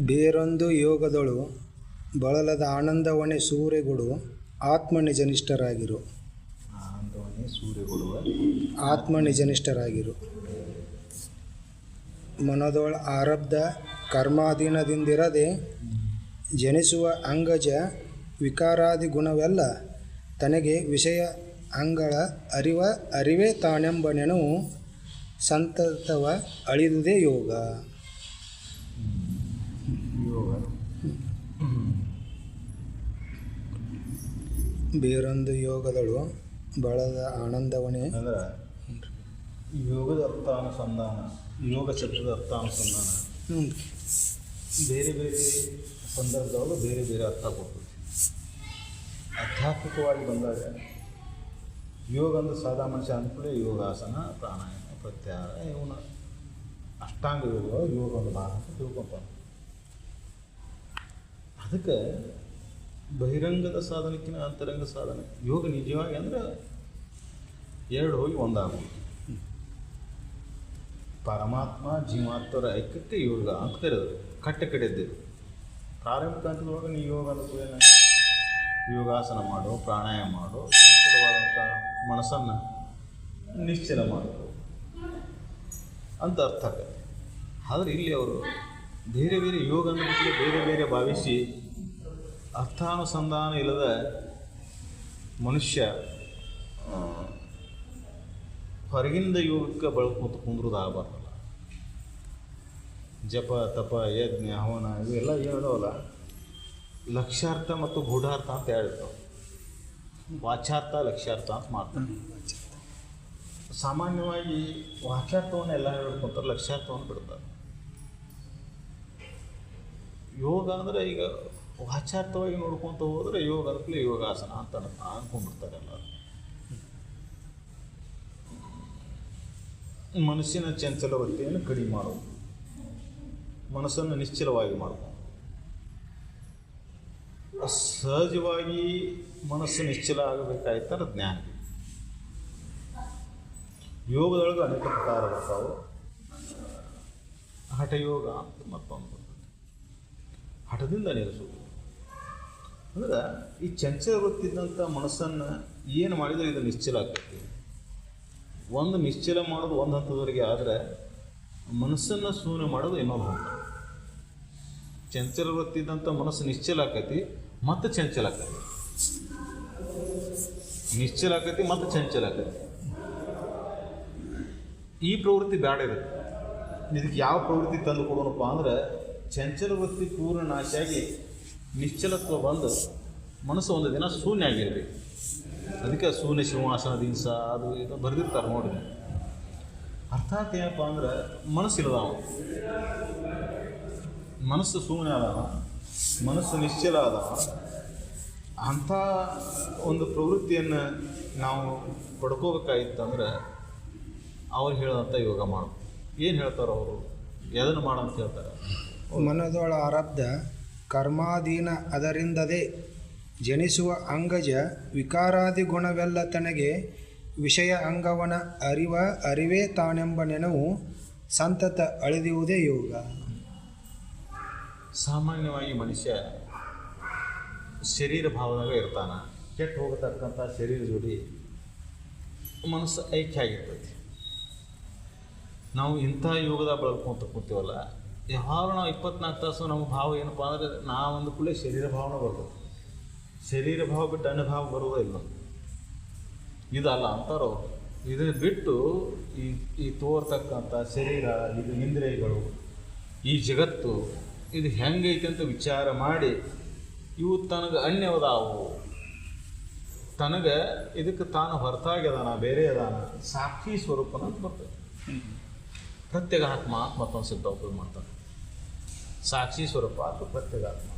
ಬೇರೊಂದು ಯೋಗದೊಳು ಬಳಲದ ಆನಂದವನೇ ಸೂರೆಗೊಡು ಆತ್ಮನಿಜನಿಷ್ಠರಾಗಿರು. ಆನಂದವನೇ ಸೂರೆಗೊಡುವ ಆತ್ಮನಿಜನಿಷ್ಠರಾಗಿರು. ಮನದೊಳ ಆರಬ್ಧ ಕರ್ಮಾಧೀನದಿಂದಿರದೆ ಜನಿಸುವ ಅಂಗಜ ವಿಕಾರಾದಿ ಗುಣವೆಲ್ಲ ತನಗೆ ವಿಷಯ ಅಂಗಳ ಅರಿವೇ ತಾನೆಂಬ ನೆನವು ಸಂತತವ ಅಳಿದುದೇ ಯೋಗ. ಬೇರೊಂದು ಯೋಗದಳು ಬಳದ ಆನಂದವನೇ ಅಂದ್ರೆ ಯೋಗದ ಅರ್ಥಾನುಸಂಧಾನ, ಯೋಗ ಶಬ್ದದ ಅರ್ಥಾನುಸಂಧಾನ ಬೇರೆ ಬೇರೆ ಸಂದರ್ಭದಲ್ಲೂ ಬೇರೆ ಬೇರೆ ಅರ್ಥ ಕೊಡ್ತದೆ. ಆಧ್ಯಾತ್ಮಿಕವಾಗಿ ಬಂದಾಗ ಯೋಗ ಅಂದ್ರೆ ಸಾದಾ ಮನುಷ್ಯ ಅಂದ್ಕೊಳ್ಳಿ ಯೋಗಾಸನ, ಪ್ರಾಣಾಯಾಮ, ಪ್ರತ್ಯಾಹಾರ ಇವನ ಅಷ್ಟಾಂಗ ಯೋಗ ಒಂದು ಭಾಗ ಅಂತ ತಿಳ್ಕೊತಾನೆ. ಅದಕ್ಕೆ ಬಹಿರಂಗದ ಸಾಧನಕ್ಕಿಂತ ಅಂತರಂಗ ಸಾಧನೆ ಯೋಗ ನಿಜವಾಗಿ ಅಂದ್ರೆ ಎರಡು ಹೋಗಿ ಒಂದಾಗುವುದು. ಪರಮಾತ್ಮ ಜೀವಾತ್ಮರ ಐಕ್ಯಕ್ಕೆ ಯೋಗ ಅಂತ ಕರೆದರು, ಕಡೆದಿದ್ದು. ಪ್ರಾರಂಭಿಕ ಹಂತದೊಳಗೆ ನೀವು ಯೋಗ ಅನ್ನೋದು ಯೋಗಾಸನ ಮಾಡು, ಪ್ರಾಣಾಯಾಮ ಮಾಡು, ಚಂಚಲವಾದಂಥ ಮನಸ್ಸನ್ನು ನಿಶ್ಚಲ ಮಾಡು ಅಂತ ಅರ್ಥ ಆಗತ್ತೆ. ಆದರೆ ಇಲ್ಲಿ ಅವರು ಬೇರೆ ಬೇರೆ ಯೋಗ ಅನ್ನೋದಕ್ಕೆ ಬೇರೆ ಬೇರೆ ಭಾವಿಸಿ ಅರ್ಥಾನುಸಂಧಾನ ಇಲ್ಲದ ಮನುಷ್ಯ ಹೊರಗಿಂದ ಯೋಗಕ್ಕೆ ಬಳಕೋತ ಕುಂದ್ರದಾಗಬಾರ್ದಲ್ಲ. ಜಪ ತಪ ಯಜ್ಞ ಹವನ ಇವೆಲ್ಲ ಏನದವಲ್ಲ ಲಕ್ಷ್ಯಾರ್ಥ ಮತ್ತು ಗೂಢಾರ್ಥ ಅಂತ ಹೇಳಿರ್ತಾವೆ. ವಾಚಾರ್ಥ ಲಕ್ಷ್ಯಾರ್ಥ ಅಂತ ಮಾಡ್ತಾರೆ. ಸಾಮಾನ್ಯವಾಗಿ ವಾಚಾರ್ಥವನ್ನು ಎಲ್ಲ ಹೇಳ್ಕೊಂತಾರೆ, ಲಕ್ಷ್ಯಾರ್ಥವನ್ನು ಬಿಡ್ತಾರೆ. ಯೋಗ ಅಂದರೆ ಈಗ ವಾಚಾರ್ಥವಾಗಿ ನೋಡ್ಕೊತ ಹೋದರೆ ಯೋಗ ಅದಕ್ಕೆ ಯೋಗಾಸನ ಅಂತ ಅಂದ್ಕೊಂಡ್ಬಿಡ್ತಾರೆ ಎಲ್ಲರೂ. ಮನಸ್ಸಿನ ಚಂಚಲವೃತ್ತಿಯನ್ನು ಕಡಿಮೆ ಮಾಡೋದು, ಮನಸ್ಸನ್ನು ನಿಶ್ಚಲವಾಗಿ ಮಾಡೋದು. ಸಹಜವಾಗಿ ಮನಸ್ಸು ನಿಶ್ಚಲ ಆಗಬೇಕಾಯ್ತಾರೆ ಜ್ಞಾನ. ಯೋಗದೊಳಗೆ ಅನೇಕ ಪ್ರಕಾರ ಬರ್ತಾವೆ. ಹಠಯೋಗ ಅಂತ ಮತ್ತೊಂದು, ಹಠದಿಂದ ನಿಲ್ಲಿಸೋದು ಅಂದ್ರೆ ಈ ಚಂಚಲ ವೃತ್ತಿದ್ದಂಥ ಮನಸ್ಸನ್ನು ಏನು ಮಾಡಿದರೆ ಇದು ನಿಶ್ಚಲ ಆಗ್ತೈತಿ. ಒಂದು ನಿಶ್ಚಲ ಮಾಡೋದು ಒಂದು ಹಂತದವರೆಗೆ ಆದರೆ ಮನಸ್ಸನ್ನು ಶೂನ್ಯ ಮಾಡೋದು ಇನ್ನೊಂದು ಹಂತ. ಚಂಚಲ ವೃತ್ತಿದ್ದಂಥ ಮನಸ್ಸು ನಿಶ್ಚಲ ಆಕೈತಿ ಮತ್ತು ಚಂಚಲ ಆಕೈತಿ, ನಿಶ್ಚಲ ಆಕೈತಿ ಮತ್ತು ಚಂಚಲ ಆಕೈತಿ. ಈ ಪ್ರವೃತ್ತಿ ಬೇಡ ಇರುತ್ತೆ. ಇದಕ್ಕೆ ಯಾವ ಪ್ರವೃತ್ತಿ ತಂದು ಕೊಡೋಣಪ್ಪ ಅಂದ್ರೆ ಚಂಚಲ ವೃತ್ತಿ ಪೂರ್ಣ ನಾಶ ಆಗಿ ನಿಶ್ಚಲತ್ವ ಬಂದು ಮನಸ್ಸು ಒಂದು ದಿನ ಶೂನ್ಯ ಆಗಿರಬೇಕು. ಅದಕ್ಕೆ ಶೂನ್ಯ ಶಿವಾಸನ ದಿವಸ ಅದು ಇದು ಬರೆದಿರ್ತಾರೆ ನೋಡಿ. ಅರ್ಥಾತ್ ಏನಪ್ಪ ಅಂದ್ರೆ ಮನಸ್ಸಿಲ್ಲದವ, ಮನಸ್ಸು ಶೂನ್ಯ ಆದವ, ಮನಸ್ಸು ನಿಶ್ಚಲ ಆದವ. ಅಂಥ ಒಂದು ಪ್ರವೃತ್ತಿಯನ್ನು ನಾವು ಪಡ್ಕೋಬೇಕಾಗಿತ್ತಂದ್ರೆ ಅವ್ರು ಹೇಳೋಂಥ ಯೋಗ ಮಾಡು. ಏನು ಹೇಳ್ತಾರೆ ಅವರು, ಎದನ್ನು ಮಾಡಂತ ಹೇಳ್ತಾರೆ? ಮನದೊಳ ಆರಬ್ಧ ಕರ್ಮಾಧೀನ ಅದರಿಂದದೇ ಜನಿಸುವ ಅಂಗಜ ವಿಕಾರಾದಿ ಗುಣವೆಲ್ಲ ತನಗೆ ವಿಷಯ ಅಂಗವನ ಅರಿವೇ ತಾನೆಂಬ ನೆನವು ಸಂತತ ಅಳಿದುವುದೇ ಯೋಗ. ಸಾಮಾನ್ಯವಾಗಿ ಮನುಷ್ಯ ಶರೀರ ಭಾವದಾಗ ಇರ್ತಾನೆ. ಕೆಟ್ಟು ಹೋಗತಕ್ಕಂಥ ಶರೀರ ಜೋಡಿ ಮನಸ್ಸು ಐಕ್ಯ ಆಗಿರ್ತೈತಿ. ನಾವು ಇಂಥ ಯೋಗದ ಬಳಕೊಂತ ಕೂತೀವಲ್ಲ, ಯಾವಾಗ ನಾವು 24 ತಾಸು ನಮ್ಮ ಭಾವ ಏನಪ್ಪ ಅಂದರೆ ನಾವೊಂದು ಕೂಡಲೇ ಶರೀರ ಭಾವನೆ ಬರ್ತದೆ. ಶರೀರ ಭಾವ ಬಿಟ್ಟು ಅನುಭಾವ ಬರೋದೇ ಇಲ್ಲ. ಇದಲ್ಲ ಅಂತಾರೋ. ಇದನ್ನು ಬಿಟ್ಟು ಈ ತೋರ್ತಕ್ಕಂಥ ಶರೀರ, ಇದು ಇಂದ್ರಿಯಗಳು, ಈ ಜಗತ್ತು ಇದು ಹೆಂಗೈತೆ ಅಂತ ವಿಚಾರ ಮಾಡಿ ಇವು ತನಗೆ ಅನ್ಯವದಾವು, ತನಗೆ ಇದಕ್ಕೆ ತಾನು ಹೊರತಾಗಿ ಅದಾನ, ಬೇರೆ ಅದಾನ, ಸಾಕ್ಷಿ ಸ್ವರೂಪನ ಅಂತ ಬರ್ತದೆ. ಪ್ರತ್ಯೇಗಾತ್ಮ ಅಂತ ಮತ್ತೊಂದು ಶಬ್ದ ಉಪಯೋಗ ಮಾಡ್ತಾರೆ. ಸಾಕ್ಷಿ ಸ್ವರೂಪ ಅಥವಾ ಪ್ರತ್ಯೇಗಾತ್ಮ.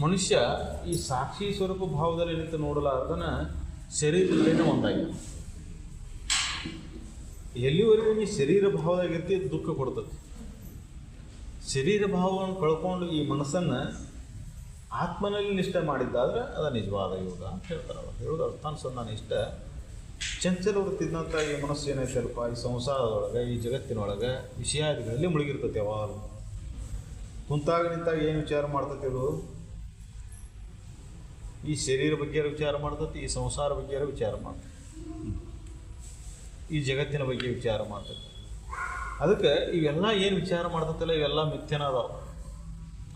ಮನುಷ್ಯ ಈ ಸಾಕ್ಷಿ ಸ್ವರೂಪ ಭಾವದಲ್ಲಿ ನಿಂತು ನೋಡಲಾರ್ದನ ಶರೀರದಲ್ಲೇನೋ ಒಂದಾಗಿದೆ. ಎಲ್ಲಿವರೆಗೂ ನೀ ಶರೀರ ಭಾವದಾಗಿರ್ತಿ ದುಃಖ ಕೊಡ್ತದೆ. ಶರೀರ ಭಾವವನ್ನು ಕಳ್ಕೊಂಡು ಈ ಮನಸ್ಸನ್ನು ಆತ್ಮನಲ್ಲಿ ನಿಷ್ಠೆ ಮಾಡಿದ್ದಾದ್ರೆ ಅದು ನಿಜವಾದ ಯೋಗ ಅಂತ ಹೇಳ್ತಾರೆ. ಅವರು ಹೇಳೋದು ಅರ್ಥಾನುಸಂಧಾನ ಇಷ್ಟ. ಚಂಚಲ ವೃತ್ತಿದ್ದಂಥ ಈ ಮನಸ್ಸು ಏನೈತಲ್ಪ, ಈ ಸಂಸಾರದೊಳಗೆ, ಈ ಜಗತ್ತಿನೊಳಗೆ ವಿಷಯಾದಿಗಳಲ್ಲಿ ಮುಳುಗಿರ್ತೈತೆ ಯಾವಾಗಲೂ. ಕುಂತಾಗ ನಿಂತಾಗ ಏನು ವಿಚಾರ ಮಾಡ್ತೈತಿ ಇದು? ಈ ಶರೀರ ಬಗ್ಗೆ ವಿಚಾರ ಮಾಡ್ತೈತಿ, ಈ ಸಂಸಾರ ಬಗ್ಗೆ ವಿಚಾರ ಮಾಡ್ತೈತಿ, ಈ ಜಗತ್ತಿನ ಬಗ್ಗೆ ವಿಚಾರ ಮಾಡ್ತೈತಿ. ಅದಕ್ಕೆ ಇವೆಲ್ಲ ಏನು ವಿಚಾರ ಮಾಡ್ತೈತಲ್ಲ ಇವೆಲ್ಲ ಮಿಥ್ಯನ ಅದಾವ,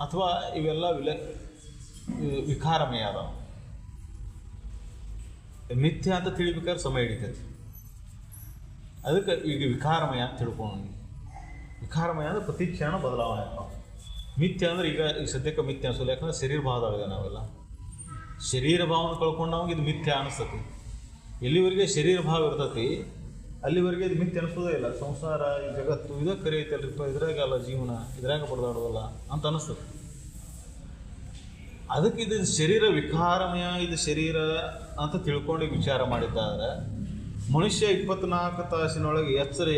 ಅಥವಾ ಇವೆಲ್ಲ ವಿಕಾರಮಯ ಅದಾವ. ಮಿಥ್ಯ ಅಂತ ತಿಳಿಬೇಕಾದ್ರೆ ಸಮಯ ಹಿಡಿತೈತಿ. ಅದಕ್ಕೆ ಈಗ ವಿಕಾರಮಯ ಅಂತ ತಿಳ್ಕೊಂಡು, ವಿಕಾರಮಯ ಅಂದ್ರೆ ಪ್ರತಿ ಕ್ಷಣ ಬದಲಾವಣೆ ಆಗ್ತಾವ. ಮಿಥ್ಯ ಅಂದ್ರೆ ಈಗ ಸದ್ಯಕ್ಕೆ ಮಿಥ್ಯ ಅನ್ಸೋಲ್ಲ, ಯಾಕಂದ್ರೆ ಶರೀರ ಭಾವದಾಗಿದೆ ನಾವೆಲ್ಲ. ಶರೀರ ಭಾವನ ಕಳ್ಕೊಂಡು ನಮಗೆ ಇದು ಮಿಥ್ಯ ಅನಿಸ್ತತಿ. ಎಲ್ಲಿವರೆಗೆ ಶರೀರ ಭಾವ ಇರ್ತೈತಿ ಅಲ್ಲಿವರೆಗೆ ಇದು ಮಿಥ್ಯ ಅನಿಸೋದೇ ಇಲ್ಲ. ಸಂಸಾರ, ಈ ಜಗತ್ತು ಇದೇ ಕರೆ ಐತಲ್ರಿಪ್ಪ, ಇದ್ರಾಗಲ್ಲ ಜೀವನ, ಇದ್ರಾಗ ಪಡೆದಾಡೋದಲ್ಲ ಅಂತ ಅನಿಸ್ತದೆ. ಅದಕ್ಕೆ ಇದು ಶರೀರ ವಿಕಾರಮಯ, ಇದು ಶರೀರ ಅಂತ ತಿಳ್ಕೊಂಡು ವಿಚಾರ ಮಾಡಿದ್ದಾದ್ರೆ ಮನುಷ್ಯ 24 ತಾಸಿನೊಳಗೆ ಎಚ್ಚರ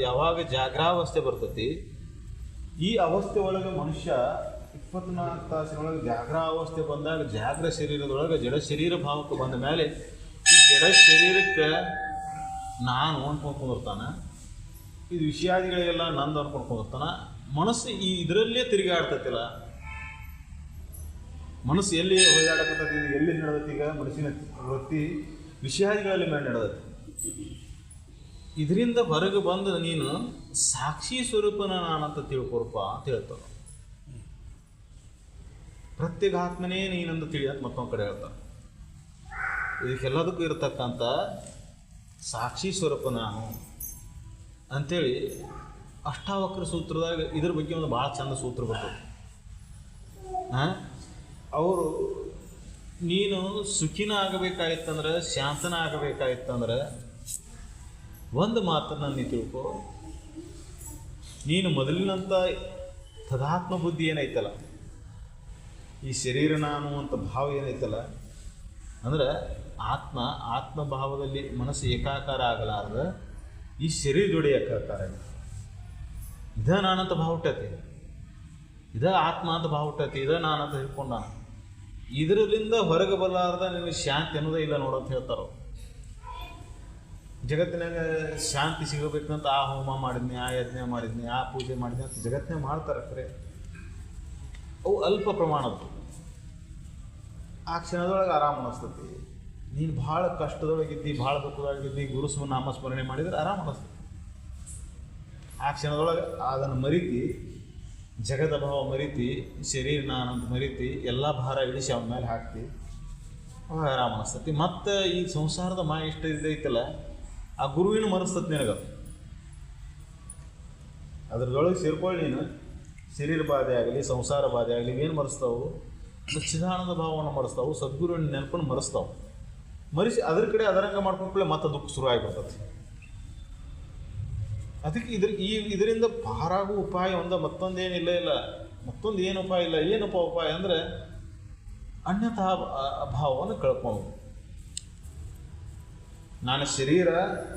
ಯಾವಾಗ ಜಾಗ್ರಾವಸ್ಥೆ ಬರ್ತೈತಿ, ಈ ಅವಸ್ಥೆ ಒಳಗೆ ಮನುಷ್ಯ 24 ತಾಸಿನೊಳಗೆ ಜಾಗ್ರಾವಸ್ಥೆ ಬಂದಾಗ ಜಾಗ್ರ ಶರೀರದೊಳಗೆ ಜಡ ಶರೀರ ಭಾವಕ್ಕೆ ಬಂದ ಮೇಲೆ ಈ ಜಡ ಶರೀರಕ್ಕೆ ನಾನು ಅನ್ಕೊಂಡು ಕುಂದಿರ್ತಾನೆ, ಇದು ವಿಷಯಾದಿಗಳಿಗೆಲ್ಲ ನಂದು ಅನ್ಕೊಂಡು ಕುಂದಿರ್ತಾನೆ. ಮನಸ್ಸು ಇದರಲ್ಲೇ ತಿರುಗಾಡ್ತೈತಿಲ್ಲ. ಮನಸ್ಸು ಎಲ್ಲಿ ಹೊಯ್ದಾಡಕತ್ತೈತಿ, ಎಲ್ಲಿ ನಡೆದೈತಿ? ಈಗ ಮನಸ್ಸಿನ ವೃತ್ತಿ ವಿಷಯಾದಿಗಳಲ್ಲಿ ಮೇಲೆ ನಡೆದೈತಿ. ಇದರಿಂದ ಹೊರಗೆ ಬಂದು ನೀನು ಸಾಕ್ಷಿ ಸ್ವರೂಪನ ನಾನಂತ ತಿಳ್ಕೊರಪ್ಪ ಅಂತ ಹೇಳ್ತಾರೆ. ಪ್ರತ್ಯೇಗಾತ್ಮನೇ ನೀನಂದು ತಿಳಿಯಂತ ಮತ್ತೊಂದು ಕಡೆ ಹೇಳ್ತಾರೆ. ಇದಕ್ಕೆಲ್ಲದಕ್ಕೂ ಇರತಕ್ಕಂಥ ಸಾಕ್ಷಿ ಸ್ವರೂಪ ನಾನು ಅಂಥೇಳಿ ಅಷ್ಟಾವಕ್ರ ಸೂತ್ರದಾಗ ಇದ್ರ ಬಗ್ಗೆ ಒಂದು ಭಾಳ ಚಂದ ಸೂತ್ರ ಬರ್ತದೆ. ಅವರು ನೀನು ಸುಖಿನ ಆಗಬೇಕಾಗಿತ್ತಂದ್ರೆ, ಶಾಂತನ ಆಗಬೇಕಾಗಿತ್ತಂದ್ರೆ ಒಂದು ಮಾತನ್ನು ನೀನು ತಿಳ್ಕೊ. ನೀನು ಮೊದಲಿನಂಥ ತದಾತ್ಮ ಬುದ್ಧಿ ಏನೈತಲ್ಲ, ಈ ಶರೀರ ನಾನು ಅಂತ ಭಾವ ಏನೈತಲ್ಲ, ಅಂದ್ರೆ ಆತ್ಮಭಾವದಲ್ಲಿ ಮನಸ್ಸು ಏಕಾಕಾರ ಆಗಲಾರ್ದ ಈ ಶರೀರ ಜೋಡಿ ಏಕಾಕಾರ ಆಗಿದೆ. ಇದ ನಾನಂತ ಭಾವ ಹುಟ್ಟೈತಿ, ಇದ ಆತ್ಮ ಅಂತ ಭಾವ ಹುಟ್ಟೈತಿ, ಇದ ನಾನಂತ ಹಿಡ್ಕೊಂಡ. ಇದರಿಂದ ಹೊರಗೆ ಬರಲಾರ್ದ ನಿನಗೆ ಶಾಂತಿ ಅನ್ನೋದೇ ಇಲ್ಲ ನೋಡಂತ ಹೇಳ್ತಾರೋ. ಜಗತ್ತಿನಾಗ ಶಾಂತಿ ಸಿಗಬೇಕಂತ ಆ ಹೋಮ ಮಾಡಿದ್ನಿ, ಆ ಯಜ್ಞ ಮಾಡಿದ್ನಿ, ಆ ಪೂಜೆ ಮಾಡಿದ್ನಿ ಅಂತ ಜಗತ್ತಿನಾಗ ಮಾಡ್ತಾರೆ. ಖರೆ ಅವು ಅಲ್ಪ ಪ್ರಮಾಣದ್ದು. ಆ ಕ್ಷಣದೊಳಗೆ ಆರಾಮ ಅನಿಸ್ತತಿ. ನೀನು ಭಾಳ ಕಷ್ಟದೊಳಗಿದ್ದಿ, ಭಾಳ ದುಃಖದೊಳಗಿದ್ದಿ, ಗುರು ನಾಮಸ್ಮರಣೆ ಮಾಡಿದರೆ ಆರಾಮ ಅನಿಸ್ತತಿ. ಆ ಕ್ಷಣದೊಳಗೆ ಅದನ್ನು ಮರಿತಿ, ಜಗದ ಭಾವ ಮರಿತಿ, ಶರೀರ ನಾನಂತ ಮರಿತಿ, ಎಲ್ಲ ಭಾರ ಇಳಿಸಿ ಅವನ ಮೇಲೆ ಹಾಕ್ತಿ, ಅವಾಗ ಆರಾಮ ಅನಿಸ್ತತಿ. ಮತ್ತು ಈ ಸಂಸಾರದ ಮಾಯ ಇಷ್ಟ ಇದೈತಲ್ಲ, ಆ ಗುರುವಿನ ಮನಸ್ತತಿ ನಿನಗೆ. ಅದ್ರದೊಳಗೆ ಸೇರ್ಕೊಳ್ಳಿ ನೀನು. ಶರೀರ ಬಾಧೆ ಆಗಲಿ, ಸಂಸಾರ ಬಾಧೆ ಆಗಲಿ, ಏನು ಮರೆಸ್ತಾವು? ಸಚ್ಚಿದಾನಂದ ಭಾವವನ್ನು ಮರೆಸ್ತಾವು, ಸದ್ಗುರುವಿನ ನೆನಪನ್ನು ಮರೆಸ್ತಾವು. ಮರೆಸಿ ಅದ್ರ ಕಡೆ ಅದರಂಗ ಮಾಡ್ಕೊಂಡ್ಕೊಳ್ಳೆ ಮತ್ತೆ ದುಃಖ ಶುರು ಆಗಿಬಿಡ್ತದೆ. ಅದಕ್ಕೆ ಇದರಿಂದ ಪಾರಾಗುವ ಉಪಾಯ ಮತ್ತೊಂದೇನಿಲ್ಲ ಇಲ್ಲ. ಮತ್ತೊಂದು ಏನು ಉಪಾಯ ಇಲ್ಲ. ಏನಪ್ಪ ಉಪಾಯ ಅಂದರೆ ಅನ್ಯಥಾ ಭಾವವನ್ನು ಕಳ್ಕೊಂಡು, ನಾನು ಶರೀರ,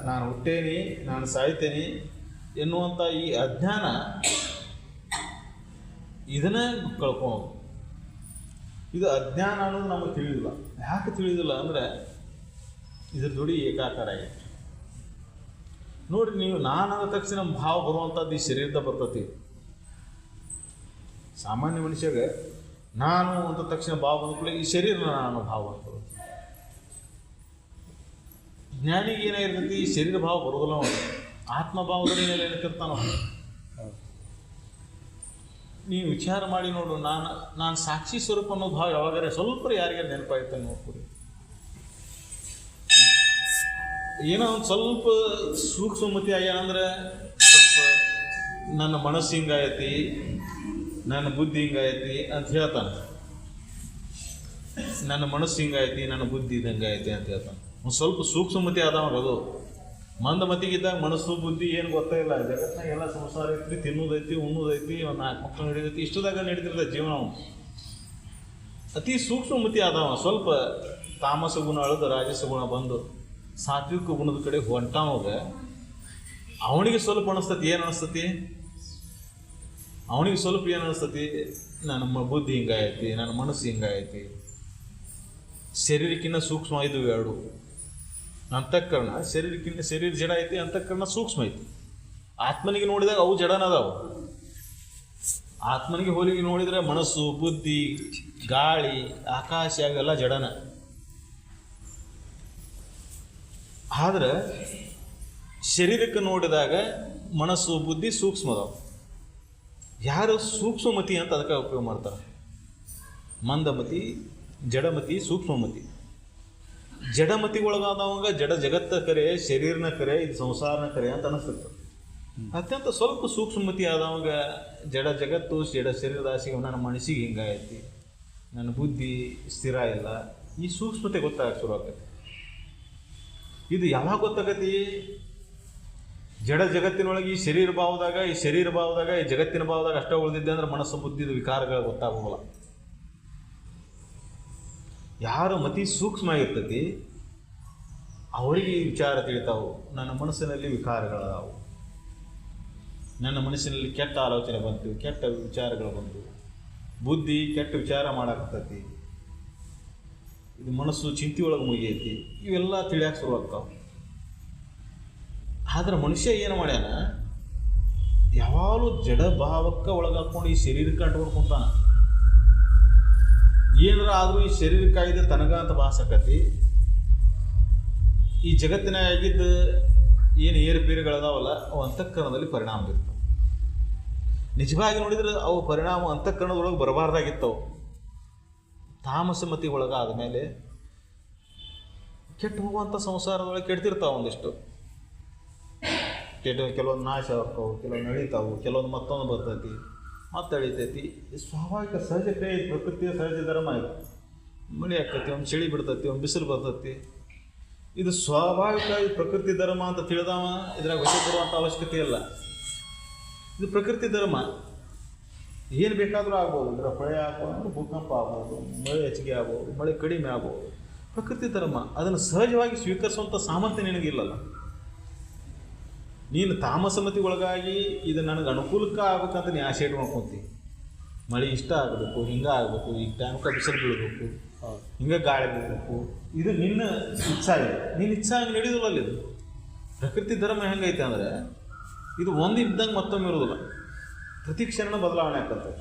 ನಾನು ಹುಟ್ಟೇನಿ, ನಾನು ಸಾಯ್ತೇನೆ ಎನ್ನುವಂಥ ಈ ಅಜ್ಞಾನ, ಇದನ್ನೇ ಕಳ್ಕೊಳೋದು. ಇದು ಅಜ್ಞಾನ ಅನ್ನೋದು ನಮಗೆ ತಿಳಿದಿಲ್ಲ. ಯಾಕೆ ತಿಳಿದಿಲ್ಲ ಅಂದರೆ ಇದ್ರ ಜೋಡಿ ಏಕಾಕಾರ ಆಗೈತೆ. ನೋಡಿರಿ, ನೀವು ನಾನಾದ ತಕ್ಷಣ ಭಾವ ಬರುವಂಥದ್ದು ಈ ಶರೀರದ ಬರ್ತತಿ. ಸಾಮಾನ್ಯ ಮನುಷ್ಯಗೆ ನಾನು ಅಂತ ತಕ್ಷಣ ಭಾವ ಬಂದ ಈ ಶರೀರ ನಾನು ಭಾವ ಬರ್ತದೆ. ಜ್ಞಾನಿಗೆ ಏನಾಗಿರ್ತೈತಿ, ಈ ಶರೀರ ಭಾವ ಬರೋದಿಲ್ಲ. ಅವನು ಆತ್ಮಭಾವದಲ್ಲಿ ಏನಕ್ಕಿರ್ತಾನ. ನೀವು ವಿಚಾರ ಮಾಡಿ ನೋಡು, ನಾನು ಸಾಕ್ಷಿ ಸ್ವರೂಪ ಅನ್ನೋ ಭಾವ ಯಾವಾಗಾರೆ ಸ್ವಲ್ಪ ಯಾರಿಗಾರು ನೆನಪಾಯ್ತಾನೆ ನೋಡ್ಕೊಡಿ. ಏನೋ ಒಂದು ಸ್ವಲ್ಪ ಸೂಕ್ಷ್ಮತಿ ಆಗ್ಯ ಅಂದರೆ ಸ್ವಲ್ಪ ನನ್ನ ಮನಸ್ಸು ಹಿಂಗಾಯತಿ, ನನ್ನ ಬುದ್ಧಿ ಹಿಂಗಾಯತಿ ಅಂತ ಹೇಳ್ತಾನೆ. ನನ್ನ ಮನಸ್ಸು ಹಿಂಗಾಯತಿ, ನನ್ನ ಬುದ್ಧಿ ಇದಂಗಾಯತಿ ಅಂತ ಹೇಳ್ತಾನೆ. ಒಂದು ಸ್ವಲ್ಪ ಸೂಕ್ಷ್ಮತಿ ಆದವಾಗ ಅದು ಮಂದಮತಿಗಿದ್ದಾಗ ಮನಸ್ಸು ಬುದ್ಧಿ ಏನು ಗೊತ್ತೇ ಇಲ್ಲ. ಜಗತ್ತಿನಾಗ ಎಲ್ಲ ಸಂಸಾರ ಐತಿ, ತಿನ್ನೋದೈತಿ, ಉಣ್ಣೋದೈತಿ, ಒಂದು 4 ಮಕ್ಕಳು ನಡೀತೈತಿ, ಇಷ್ಟದಾಗ ನಡೀತಿರ್ತದೆ ಜೀವನ. ಅತಿ ಸೂಕ್ಷ್ಮತಿ ಆದವ ಸ್ವಲ್ಪ ತಾಮಸ ಗುಣ ಅಳದು ರಾಜಸ ಗುಣ ಬಂದು ಸಾತ್ವಿಕ ಗುಣದ ಕಡೆ ಹೊಂಟಾವಾಗ ಅವನಿಗೆ ಸ್ವಲ್ಪ ಅನಿಸ್ತತಿ. ಏನು ಅನಿಸ್ತತಿ ಅವನಿಗೆ? ಸ್ವಲ್ಪ ಏನು ಅನಿಸ್ತತಿ? ನನ್ನ ಬುದ್ಧಿ ಹಿಂಗಾಯತಿ, ನನ್ನ ಮನಸ್ಸು ಹಿಂಗಾಯತಿ. ಶರೀರಕ್ಕಿಂತ ಸೂಕ್ಷ್ಮ ಇದು ಎರಡು. ಅಂತಃಕರಣ ಶರೀರ ಜಡ ಐತಿ, ಅಂತಃಕರಣ ಸೂಕ್ಷ್ಮ ಐತಿ. ಆತ್ಮನಿಗೆ ನೋಡಿದಾಗ ಅವು ಜಡನದಾವು. ಆತ್ಮನಿಗೆ ಹೋಲಿಗೆ ನೋಡಿದರೆ ಮನಸ್ಸು, ಬುದ್ಧಿ, ಗಾಳಿ, ಆಕಾಶ ಅವೆಲ್ಲ ಜಡನ. ಆದ್ರೆ ಶರೀರಕ್ಕೆ ನೋಡಿದಾಗ ಮನಸ್ಸು, ಬುದ್ಧಿ ಸೂಕ್ಷ್ಮದವು. ಯಾರು ಸೂಕ್ಷ್ಮಮತಿ ಅಂತ ಅದಕ್ಕೆ ಉಪಯೋಗ ಮಾಡ್ತಾರೆ. ಮಂದಮತಿ, ಜಡಮತಿ, ಸೂಕ್ಷ್ಮಮತಿ. ಜಡಮತಿ ಒಳಗಾದವಾಗ ಜಡ ಜಗತ್ತ ಕರೆ, ಶರೀರನ ಕರೆ, ಇದು ಸಂಸಾರನ ಕರೆ ಅಂತ ಅನಿಸ್ತದೆ. ಅತ್ಯಂತ ಸ್ವಲ್ಪ ಸೂಕ್ಷ್ಮಮತಿ ಆದವಾಗ ಜಡ ಜಗತ್ತು, ಜಡ ಶರೀರದಾಸಿಗೆ ನನ್ನ ಮನಸ್ಸಿಗೆ ಹಿಂಗಾಗೈತಿ, ನನ್ನ ಬುದ್ಧಿ ಸ್ಥಿರ ಇಲ್ಲ, ಈ ಸೂಕ್ಷ್ಮತೆ ಗೊತ್ತಾಗಕ್ಕೆ ಶುರು ಆಗತ್ತೆ. ಇದು ಯಾವಾಗ ಗೊತ್ತಾಗತಿ? ಜಡ ಜಗತ್ತಿನೊಳಗೆ ಈ ಶರೀರ ಭಾವದಾಗ, ಈ ಜಗತ್ತಿನ ಭಾವದಾಗ ಅಷ್ಟೇ ಉಳಿದಿದ್ದೆ ಅಂದ್ರೆ ಮನಸ್ಸು, ಬುದ್ಧಿದ ವಿಕಾರಗಳು ಗೊತ್ತಾಗೋಲ್ಲ. ಯಾರು ಮತಿ ಸೂಕ್ಷ್ಮ ಆಗಿರ್ತತಿ ಅವರಿಗೆ ಈ ವಿಚಾರ ತಿಳಿತಾವು. ನನ್ನ ಮನಸ್ಸಿನಲ್ಲಿ ವಿಕಾರಗಳದಾವು, ನನ್ನ ಮನಸ್ಸಿನಲ್ಲಿ ಕೆಟ್ಟ ಆಲೋಚನೆ ಬಂತು, ಕೆಟ್ಟ ವಿಚಾರಗಳು ಬಂತು, ಬುದ್ಧಿ ಕೆಟ್ಟ ವಿಚಾರ ಮಾಡಾಕತ್ತೈತಿ, ಇದು ಮನಸ್ಸು ಚಿಂತೆಯೊಳಗೆ ಮುಗಿಯೈತಿ, ಇವೆಲ್ಲ ತಿಳಿಯಾಕೆ ಶುರುವಾಗ್ತಾವೆ. ಆದ್ರೆ ಮನುಷ್ಯ ಏನು ಮಾಡ್ಯಾನ, ಯಾವಾಗಲೂ ಜಡ ಭಾವಕ್ಕೆ ಒಳಗಾಕೊಂಡು ಈ ಶರೀರಕ್ಕೆ ಅಂಟ್ಕೊಂಡು ಕುಂತಾನ. ಏನಾರ ಆದರೂ ಈ ಶರೀರಕ್ಕಾಗಿದೆ ತನಗ ಅಂತ ಭಾಸಕತಿ. ಈ ಜಗತ್ತಿನ ಆಗಿದ್ದ ಏನು ಏರುಪೇರುಗಳದಾವಲ್ಲ ಅವು ಅಂತಃಕರಣದಲ್ಲಿ ಪರಿಣಾಮ ಬೀರ್ತವೆ. ನಿಜವಾಗಿ ನೋಡಿದ್ರೆ ಅವು ಪರಿಣಾಮ ಅಂತಃಕರಣದೊಳಗೆ ಬರಬಾರ್ದಾಗಿತ್ತವು. ತಾಮಸಮತಿ ಒಳಗಾದ ಮೇಲೆ ಕೆಟ್ಟು ಹೋಗುವಂಥ ಸಂಸಾರದೊಳಗೆ ಕೆಡ್ತಿರ್ತಾವೆ. ಒಂದಿಷ್ಟು ಕೆಲವೊಂದು ನಾಶ ಆಗ್ತಾವೆ, ಕೆಲವೊಂದು ನಡೀತಾವೆ, ಕೆಲವೊಂದು ಮತ್ತೊಂದು ಬರ್ತೈತಿ, ಮತ್ತೆ ಅಳಿತೈತಿ. ಸ್ವಾಭಾವಿಕ ಸಹಜ ಕ್ರಿಯೆ, ಪ್ರಕೃತಿಯ ಸಹಜ ಧರ್ಮ ಇದು. ಮಳೆ ಆಕತಿ, ಒಂದು ಚಳಿ ಬಿಡ್ತೈತಿ, ಒಂದು ಬಿಸಿಲು ಬರ್ತೈತಿ. ಇದು ಸ್ವಾಭಾವಿಕ, ಇದು ಪ್ರಕೃತಿ ಧರ್ಮ ಅಂತ ತಿಳಿದವ ಇದ್ರಾಗ ವಶ ಕೊಡುವಂಥ ಅವಶ್ಯಕತೆ ಇಲ್ಲ. ಇದು ಪ್ರಕೃತಿ ಧರ್ಮ. ಏನು ಬೇಕಾದರೂ ಆಗ್ಬೋದು. ಇದರ ಪ್ರಳಯ ಆಗ್ಬೋದು, ಭೂಕಂಪ ಆಗ್ಬೋದು, ಮಳೆ ಹೆಚ್ಚಿಗೆ ಆಗ್ಬೋದು, ಮಳೆ ಕಡಿಮೆ ಆಗ್ಬೋದು. ಪ್ರಕೃತಿ ಧರ್ಮ. ಅದನ್ನು ಸಹಜವಾಗಿ ಸ್ವೀಕರಿಸುವಂಥ ಸಾಮರ್ಥ್ಯ ನಿನಗಿಲ್ಲಲ್ಲ. ನೀನು ತಾಮಸಮತಿ ಒಳಗಾಗಿ ಇದು ನನಗೆ ಅನುಕೂಲಕ್ಕೆ ಆಗ್ಬೇಕಂತ ನೀ ಆಸೆ ಇಟ್ಕೊಂತಿ. ಮಳೆ ಇಷ್ಟ ಆಗಬೇಕು, ಹಿಂಗೆ ಆಗಬೇಕು, ಈಗ ಟೈಮ್ಗೆ ಬಿಸಿಲು ಬೀಳಬೇಕು, ಹಿಂಗೆ ಗಾಳಿ ಬೀಳಬೇಕು, ಇದು ನಿನ್ನ ಇಚ್ಛಾ ಇದೆ. ನಿನ್ನ ಇಚ್ಛಾ ಹಂಗೆ ನಡೆಯೋದಿಲ್ಲ. ಇದು ಪ್ರಕೃತಿ ಧರ್ಮ ಹೆಂಗೈತೆ ಅಂದರೆ ಇದು ಒಂದು ಇದ್ದಂಗೆ ಮತ್ತೊಮ್ಮೆ ಇರೋದಿಲ್ಲ. ಪ್ರತಿ ಕ್ಷಣ ಬದಲಾವಣೆ ಆಗ್ತದೆ.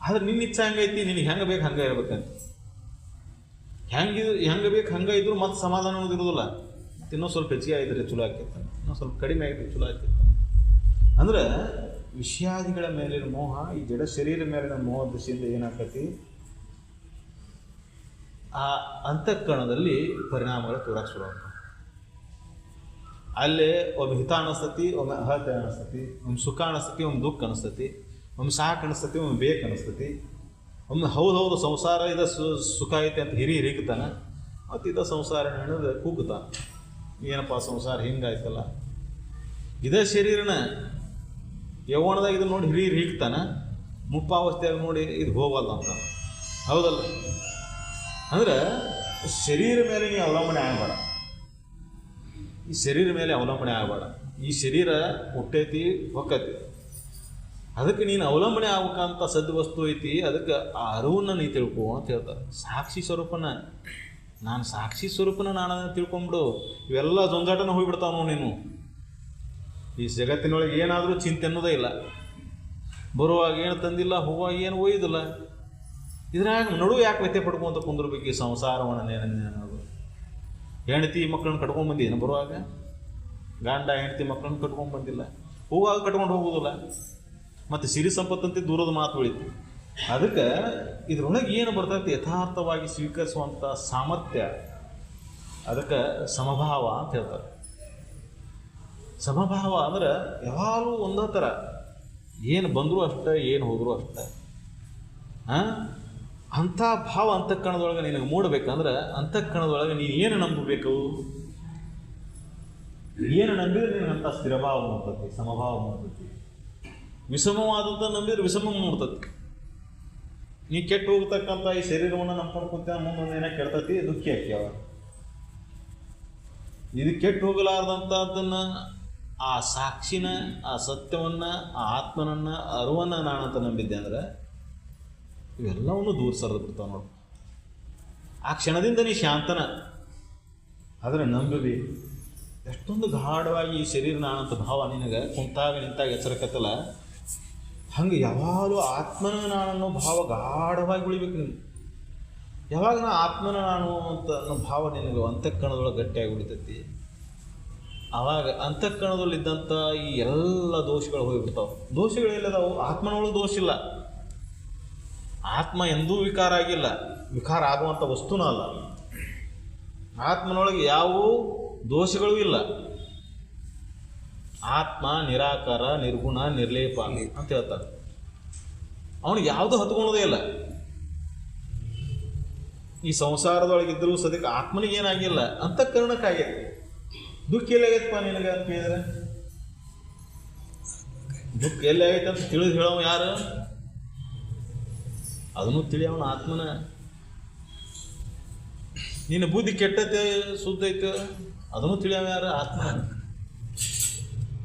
ಆದರೆ ನಿನ್ನ ಇಚ್ಛಾ ಹೆಂಗೈತಿ, ನಿನಗೆ ಹೆಂಗೆ ಬೇಕು ಹಂಗೆ ಇರ್ಬೇಕಂತ. ಹೆಂಗೆ ಬೇಕು ಹಂಗೆ ಇದ್ರೂ ಮತ್ತೆ ಸಮಾಧಾನ ಅನ್ನೋದು ಇರೋದಿಲ್ಲ. ಇನ್ನೊಂದು ಸ್ವಲ್ಪ ಹೆಚ್ಚಿಗೆ ಆಗಿದ್ರೆ ಚಲೋ ಆಗ್ತಿರ್ತಾನೆ, ಇನ್ನೊಂದು ಸ್ವಲ್ಪ ಕಡಿಮೆ ಆಗಿದ್ರೆ ಚಲೋ ಆಗ್ತಿರ್ತಾನೆ. ಅಂದ್ರೆ ವಿಷಯಾದಿಗಳ ಮೇಲಿನ ಮೋಹ, ಈ ಜಡ ಶರೀರ ಮೇಲಿನ ಮೋಹ ದೃಷ್ಟಿಯಿಂದ ಏನಾಗ್ತೈತಿ, ಆ ಅಂತಃಕರಣದಲ್ಲಿ ಪರಿಣಾಮಗಳು ತೋರಕ್ಕೆ ಶುರು ಆಗ್ತವೆ. ಅಲ್ಲೇ ಒಮ್ಮೆ ಹಿತ ಅನಿಸ್ತತಿ, ಒಮ್ಮೆ ಅಹತ ಅನಿಸ್ತತಿ, ಒಮ್ಮೆ ಸುಖ ಅನಿಸ್ತತಿ, ಒಮ್ಮೆ ದುಃಖ ಅನಿಸ್ತತಿ, ಒಮ್ಮೆ ಸಾಕು ಅನಿಸ್ತತಿ, ಒಮ್ಮೆ ಬೇಕು ಅನಿಸ್ತತಿ, ಒಮ್ಮೆ ಹೌದು ಸಂಸಾರ ಇದ ಸುಖ ಐತೆ ಅಂತ ಹಿರಿಕತಾನೆ, ಮತ್ತು ಇದ ಸಂಸಾರ ಅನ್ನೋದು ಕೂಗುತ್ತಾನೆ. ಏನಪ್ಪ ಸಂಸಾರ ಹಿಂಗಾಯ್ತಲ್ಲ. ಇದೇ ಶರೀರನ ಯೌವನದಾಗ ಇದು ನೋಡಿ ಹಿಗ್ತಾನೆ, ಮುಪ್ಪಾವಸ್ಥೆಯಾಗ ನೋಡಿ ಇದು ಹೋಗಲ್ಲ ಅಂತ. ಹೌದಲ್ಲ? ಅಂದ್ರೆ ಶರೀರ ಮೇಲೆ ನೀ ಅವಲಂಬನೆ ಆಗಬೇಡ. ಈ ಶರೀರ ಮೇಲೆ ಅವಲಂಬನೆ ಆಗಬೇಡ. ಈ ಶರೀರ ಹುಟ್ಟೈತಿ, ಹೊಕ್ಕೈತಿ. ಅದಕ್ಕೆ ನೀನು ಅವಲಂಬನೆ ಆಗ್ಬೇಕಂತ ಸದ್ವಸ್ತು ಐತಿ. ಅದಕ್ಕೆ ಆ ಅರಿವನ್ನ ನೀ ತಿಳ್ಕೊ ಅಂತ ಹೇಳ್ತಾರೆ. ಸಾಕ್ಷಿ ಸ್ವರೂಪನ ನಾನು ಸಾಕ್ಷಿ ಸ್ವರೂಪನ ನಾನು ತಿಳ್ಕೊಂಬಿಡು. ಇವೆಲ್ಲ ಜೊಂಜಾಟನ ಹೋಗಿಬಿಡ್ತಾವ ನೋಡಿ. ನೀನು ಈ ಜಗತ್ತಿನೊಳಗೆ ಏನಾದರೂ ಚಿಂತೆ ಅನ್ನೋದೇ ಇಲ್ಲ. ಬರುವಾಗ ಏನು ತಂದಿಲ್ಲ, ಹೋಗುವಾಗ ಏನು ಒಯ್ದಿಲ್ಲ. ಇದ್ರಾಗ ನಡುವೆ ಯಾಕೆ ವ್ಯತ್ಯೆ ಪಡ್ಕೊಂತ ಕುಂದಿರ್ಬೇಕು ಈ ಸಂಸಾರವನ್ನು ಅನ್ನೋದು. ಹೆಂಡತಿ ಮಕ್ಕಳನ್ನ ಕಟ್ಕೊಂಡು ಬಂದಿದ್ದೇನೆ, ಬರುವಾಗ ಗಂಡ ಹೆಂಡತಿ ಮಕ್ಕಳನ್ನ ಕಟ್ಕೊಂಡು ಬಂದಿಲ್ಲ, ಹೋಗುವಾಗ ಕಟ್ಕೊಂಡು ಹೋಗೋದಿಲ್ಲ. ಮತ್ತು ಸಿರಿ ಸಂಪತ್ತಂತೆ ದೂರದ ಮಾತು ಉಳಿತು. ಅದಕ್ಕೆ ಇದ್ರೊಳಗೆ ಏನು ಬರ್ತೈತಿ ಯಥಾರ್ಥವಾಗಿ ಸ್ವೀಕರಿಸುವಂಥ ಸಾಮರ್ಥ್ಯ, ಅದಕ್ಕೆ ಸಮಭಾವ ಅಂತ ಹೇಳ್ತಾರೆ. ಸಮಭಾವ ಅಂದ್ರೆ ಯಾವಾಗಲೂ ಒಂದೇ ಥರ, ಏನು ಬಂದರೂ ಅಷ್ಟೇ, ಏನು ಹೋದರೂ ಅಷ್ಟೇ. ಅಂಥ ಭಾವ ಅಂತಃಕರಣದೊಳಗೆ ನಿನಗೆ ಮೂಡಬೇಕಂದ್ರೆ ಅಂತಃಕರಣದೊಳಗೆ ನೀನು ಏನು ನಂಬಬೇಕು, ಏನು ನಂಬಿದ್ರೆ ನಿನಗಂಥ ಸ್ಥಿರಭಾವ ಮೂಡ್ತತಿ, ಸಮಭಾವ ಮೂಡ್ತತಿ. ವಿಷಮವಾದದ್ದು ನಂಬಿದ್ರೆ ವಿಷಮ ಮೂಡ್ತತಿ. ನೀ ಕೆಟ್ಟು ಹೋಗ್ತಕ್ಕಂಥ ಈ ಶರೀರವನ್ನು ನಂಬ್ಕೊಂಡು ಕುಂತ ಮುಂದೊಂದು ಏನೋ ಕೆಡ್ತತಿ, ದುಃಖಿ ಆಕ್ಯಾವ. ಇದು ಕೆಟ್ಟು ಹೋಗಲಾರ್ದಂಥದ್ದನ್ನು, ಆ ಸಾಕ್ಷಿನ, ಆ ಸತ್ಯವನ್ನು, ಆ ಆತ್ಮನನ್ನು, ಅರಿವನ್ನು ನಾನಂತ ನಂಬಿದ್ದೆ ಅಂದ್ರೆ ಇವೆಲ್ಲವನ್ನು ದೂರ ಸರಿದು ಬಿಡ್ತಾವೆ ನೋಡು. ಆ ಕ್ಷಣದಿಂದ ನೀ ಶಾಂತನ. ಆದರೆ ನಂಬಿ ಎಷ್ಟೊಂದು ಗಾಢವಾಗಿ ಈ ಶರೀರ ನಾನಂತ ಭಾವ ನಿನಗೆ ಕುಂತಾಗ ನಿಂತಾಗ ಎಚ್ಚರಕತ್ತಲ್ಲ, ಹಂಗೆ ಯಾವಾಗಲೂ ಆತ್ಮನ ನಾನನ್ನೋ ಭಾವ ಗಾಢವಾಗಿ ಉಳಿಬೇಕು ನೀನು. ಯಾವಾಗ ನಾ ಆತ್ಮನ ನಾನು ಅಂತ ಅನ್ನೋ ಭಾವ ನಿನಗೆ ಅಂತಃಕರಣದೊಳಗೆ ಗಟ್ಟಿಯಾಗಿ ಉಳಿತೈತಿ, ಆವಾಗ ಅಂತಃಕರಣದಲ್ಲಿದ್ದಂಥ ಈ ಎಲ್ಲ ದೋಷಗಳು ಹೋಗಿಬಿಡ್ತಾವೆ. ದೋಷಗಳಿಲ್ಲದವು, ಆತ್ಮನೊಳಗೆ ದೋಷ ಇಲ್ಲ. ಆತ್ಮ ಎಂದೂ ವಿಕಾರ ಆಗಿಲ್ಲ, ವಿಕಾರ ಆಗುವಂಥ ವಸ್ತುನೂ ಅಲ್ಲ. ಆತ್ಮನೊಳಗೆ ಯಾವ ದೋಷಗಳೂ ಇಲ್ಲ. ಆತ್ಮ ನಿರಾಕಾರ, ನಿರ್ಗುಣ, ನಿರ್ಲೇಪ ಅಂತ ಹೇಳ್ತಾರೆ. ಅವನಿಗೆ ಯಾವುದೂ ಹತ್ಕೊಳ್ಳೋದೇ ಇಲ್ಲ. ಈ ಸಂಸಾರದೊಳಗಿದ್ದರೂ ಸದ್ಯಕ್ಕೆ ಆತ್ಮನಿಗೆ ಏನಾಗಿಲ್ಲ, ಅಂತಃಕರಣಕ್ಕಾಗೈತಿ. ದುಃಖ ಎಲ್ಲಿ ಆಗೈತಪ್ಪ ನಿನಗೆ ಅಂತ ಕೇಳಿದ್ರೆ, ದುಃಖ ಎಲ್ಲಿ ಆಗೈತೆ ಅಂತ ತಿಳಿದು ಹೇಳವ ಯಾರು? ಅದನ್ನು ತಿಳಿಯವನ ಆತ್ಮನ. ನಿನ್ನ ಬುದ್ಧಿ ಕೆಟ್ಟೈತೆ ಸುದ್ದ ಐತೆ ಅದನ್ನು ತಿಳಿಯವ ಯಾರು? ಆತ್ಮ.